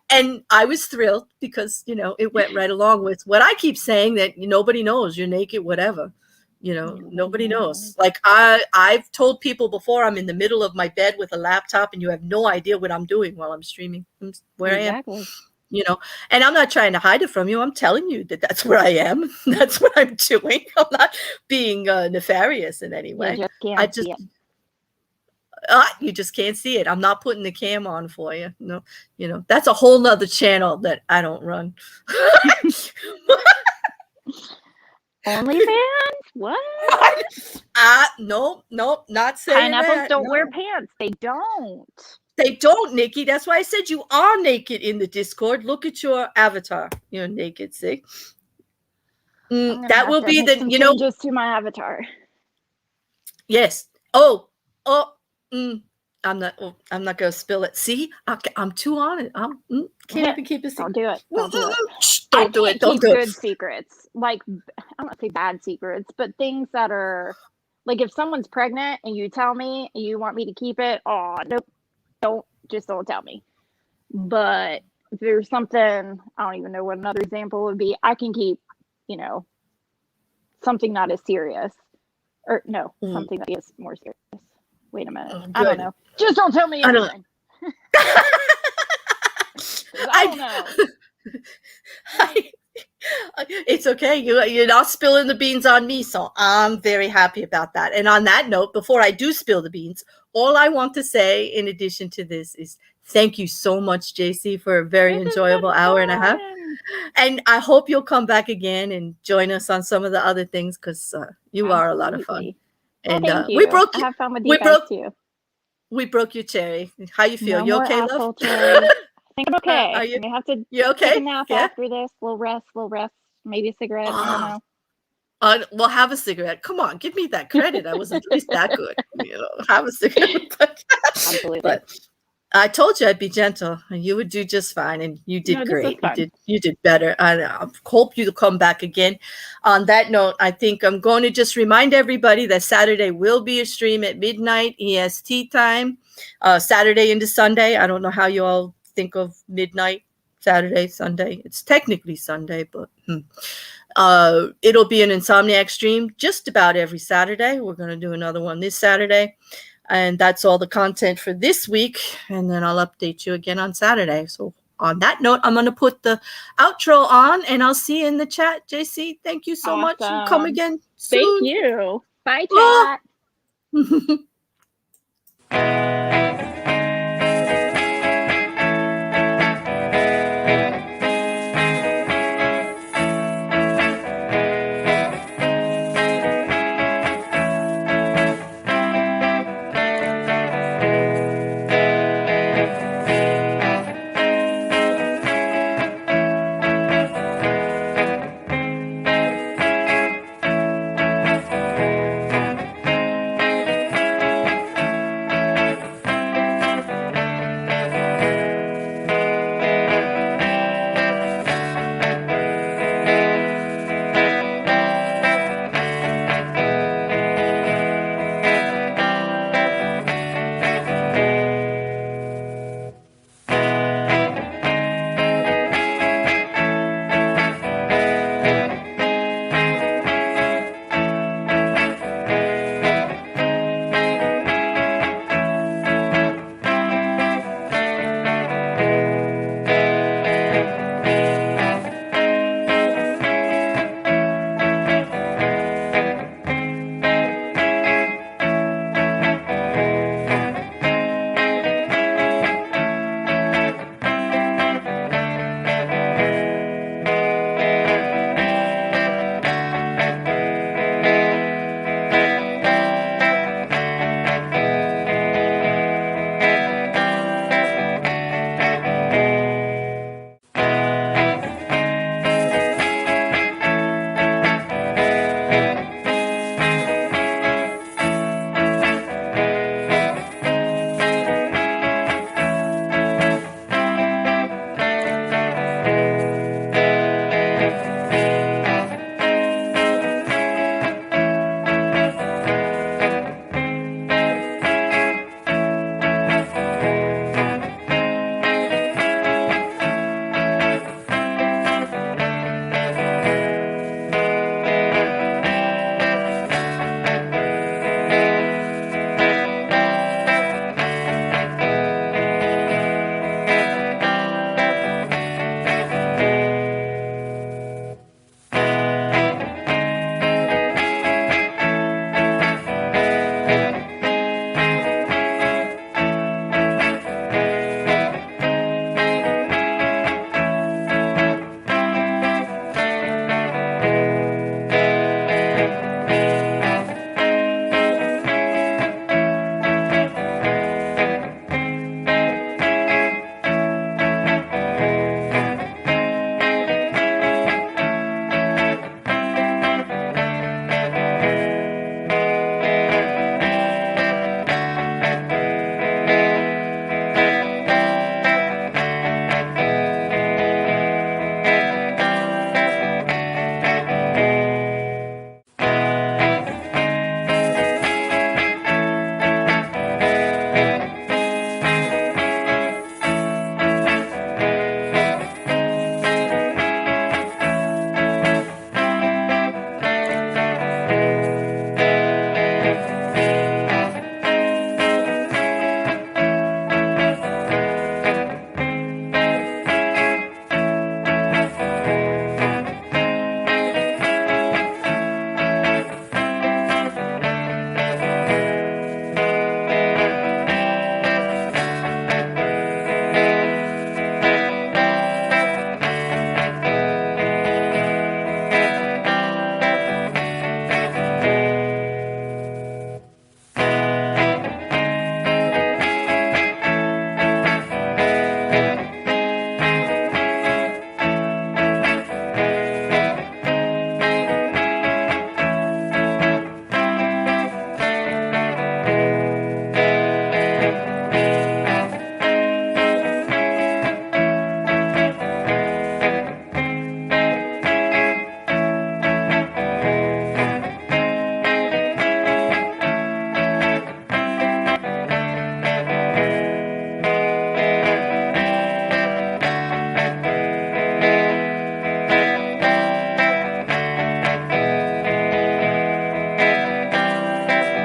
And I was thrilled because, it went right along with what I keep saying, that nobody knows you're naked, whatever. Nobody knows. Like I've told people before, I'm in the middle of my bed with a laptop and you have no idea what I'm doing while I'm streaming. Where I am, and I'm not trying to hide it from you. I'm telling you that that's where I am. That's what I'm doing. I'm not being nefarious in any way. You just can't see it. I'm not putting the cam on for you. No, that's a whole nother channel that I don't run. OnlyFans? What? Nope, not saying Pineapples that. don't wear pants. They don't. They don't, Nikki. That's why I said you are naked in the Discord. Look at your avatar. You're naked, see? That will be the, changes to my avatar. Yes. I'm not going to spill it. See, I'm too on it. Can't even keep a secret. Don't do it. Don't do it. Don't do it. Good secrets. Like, I don't want to say bad secrets, but things that are, like, if someone's pregnant and you tell me and you want me to keep it, nope. Don't tell me. But if there's something, I don't even know what another example would be. I can keep, something not as serious. Or no, something that is more serious. Wait a minute. I don't know. Just don't tell me anything. I don't know. It's okay. You're not spilling the beans on me, so I'm very happy about that. And on that note, before I do spill the beans, all I want to say in addition to this is thank you so much, JC, for a very enjoyable hour and a half. And I hope you'll come back again and join us on some of the other things because you are a lot of fun. And we broke. I have fun with you guys too. We broke your cherry. How you feel? No you okay, love? I think I'm okay. Are you? I have to. You okay? Take a nap after this. We'll rest. Maybe a cigarette. I don't know. Well, have a cigarette. Come on, give me that credit. I wasn't at least that good. Have a cigarette. Absolutely. But I told you I'd be gentle, and you would do just fine, and you did great. You did better. I hope you come back again. On that note, I think I'm going to just remind everybody that Saturday will be a stream at midnight EST time. Saturday into Sunday. I don't know how you all think of midnight, Saturday, Sunday. It's technically Sunday, but it'll be an Insomniac stream just about every Saturday. We're going to do another one this Saturday. And that's all the content for this week. And then I'll update you again on Saturday. So on that note, I'm going to put the outro on, and I'll see you in the chat. JC, thank you so much. And come again soon. Thank you. Bye, chat.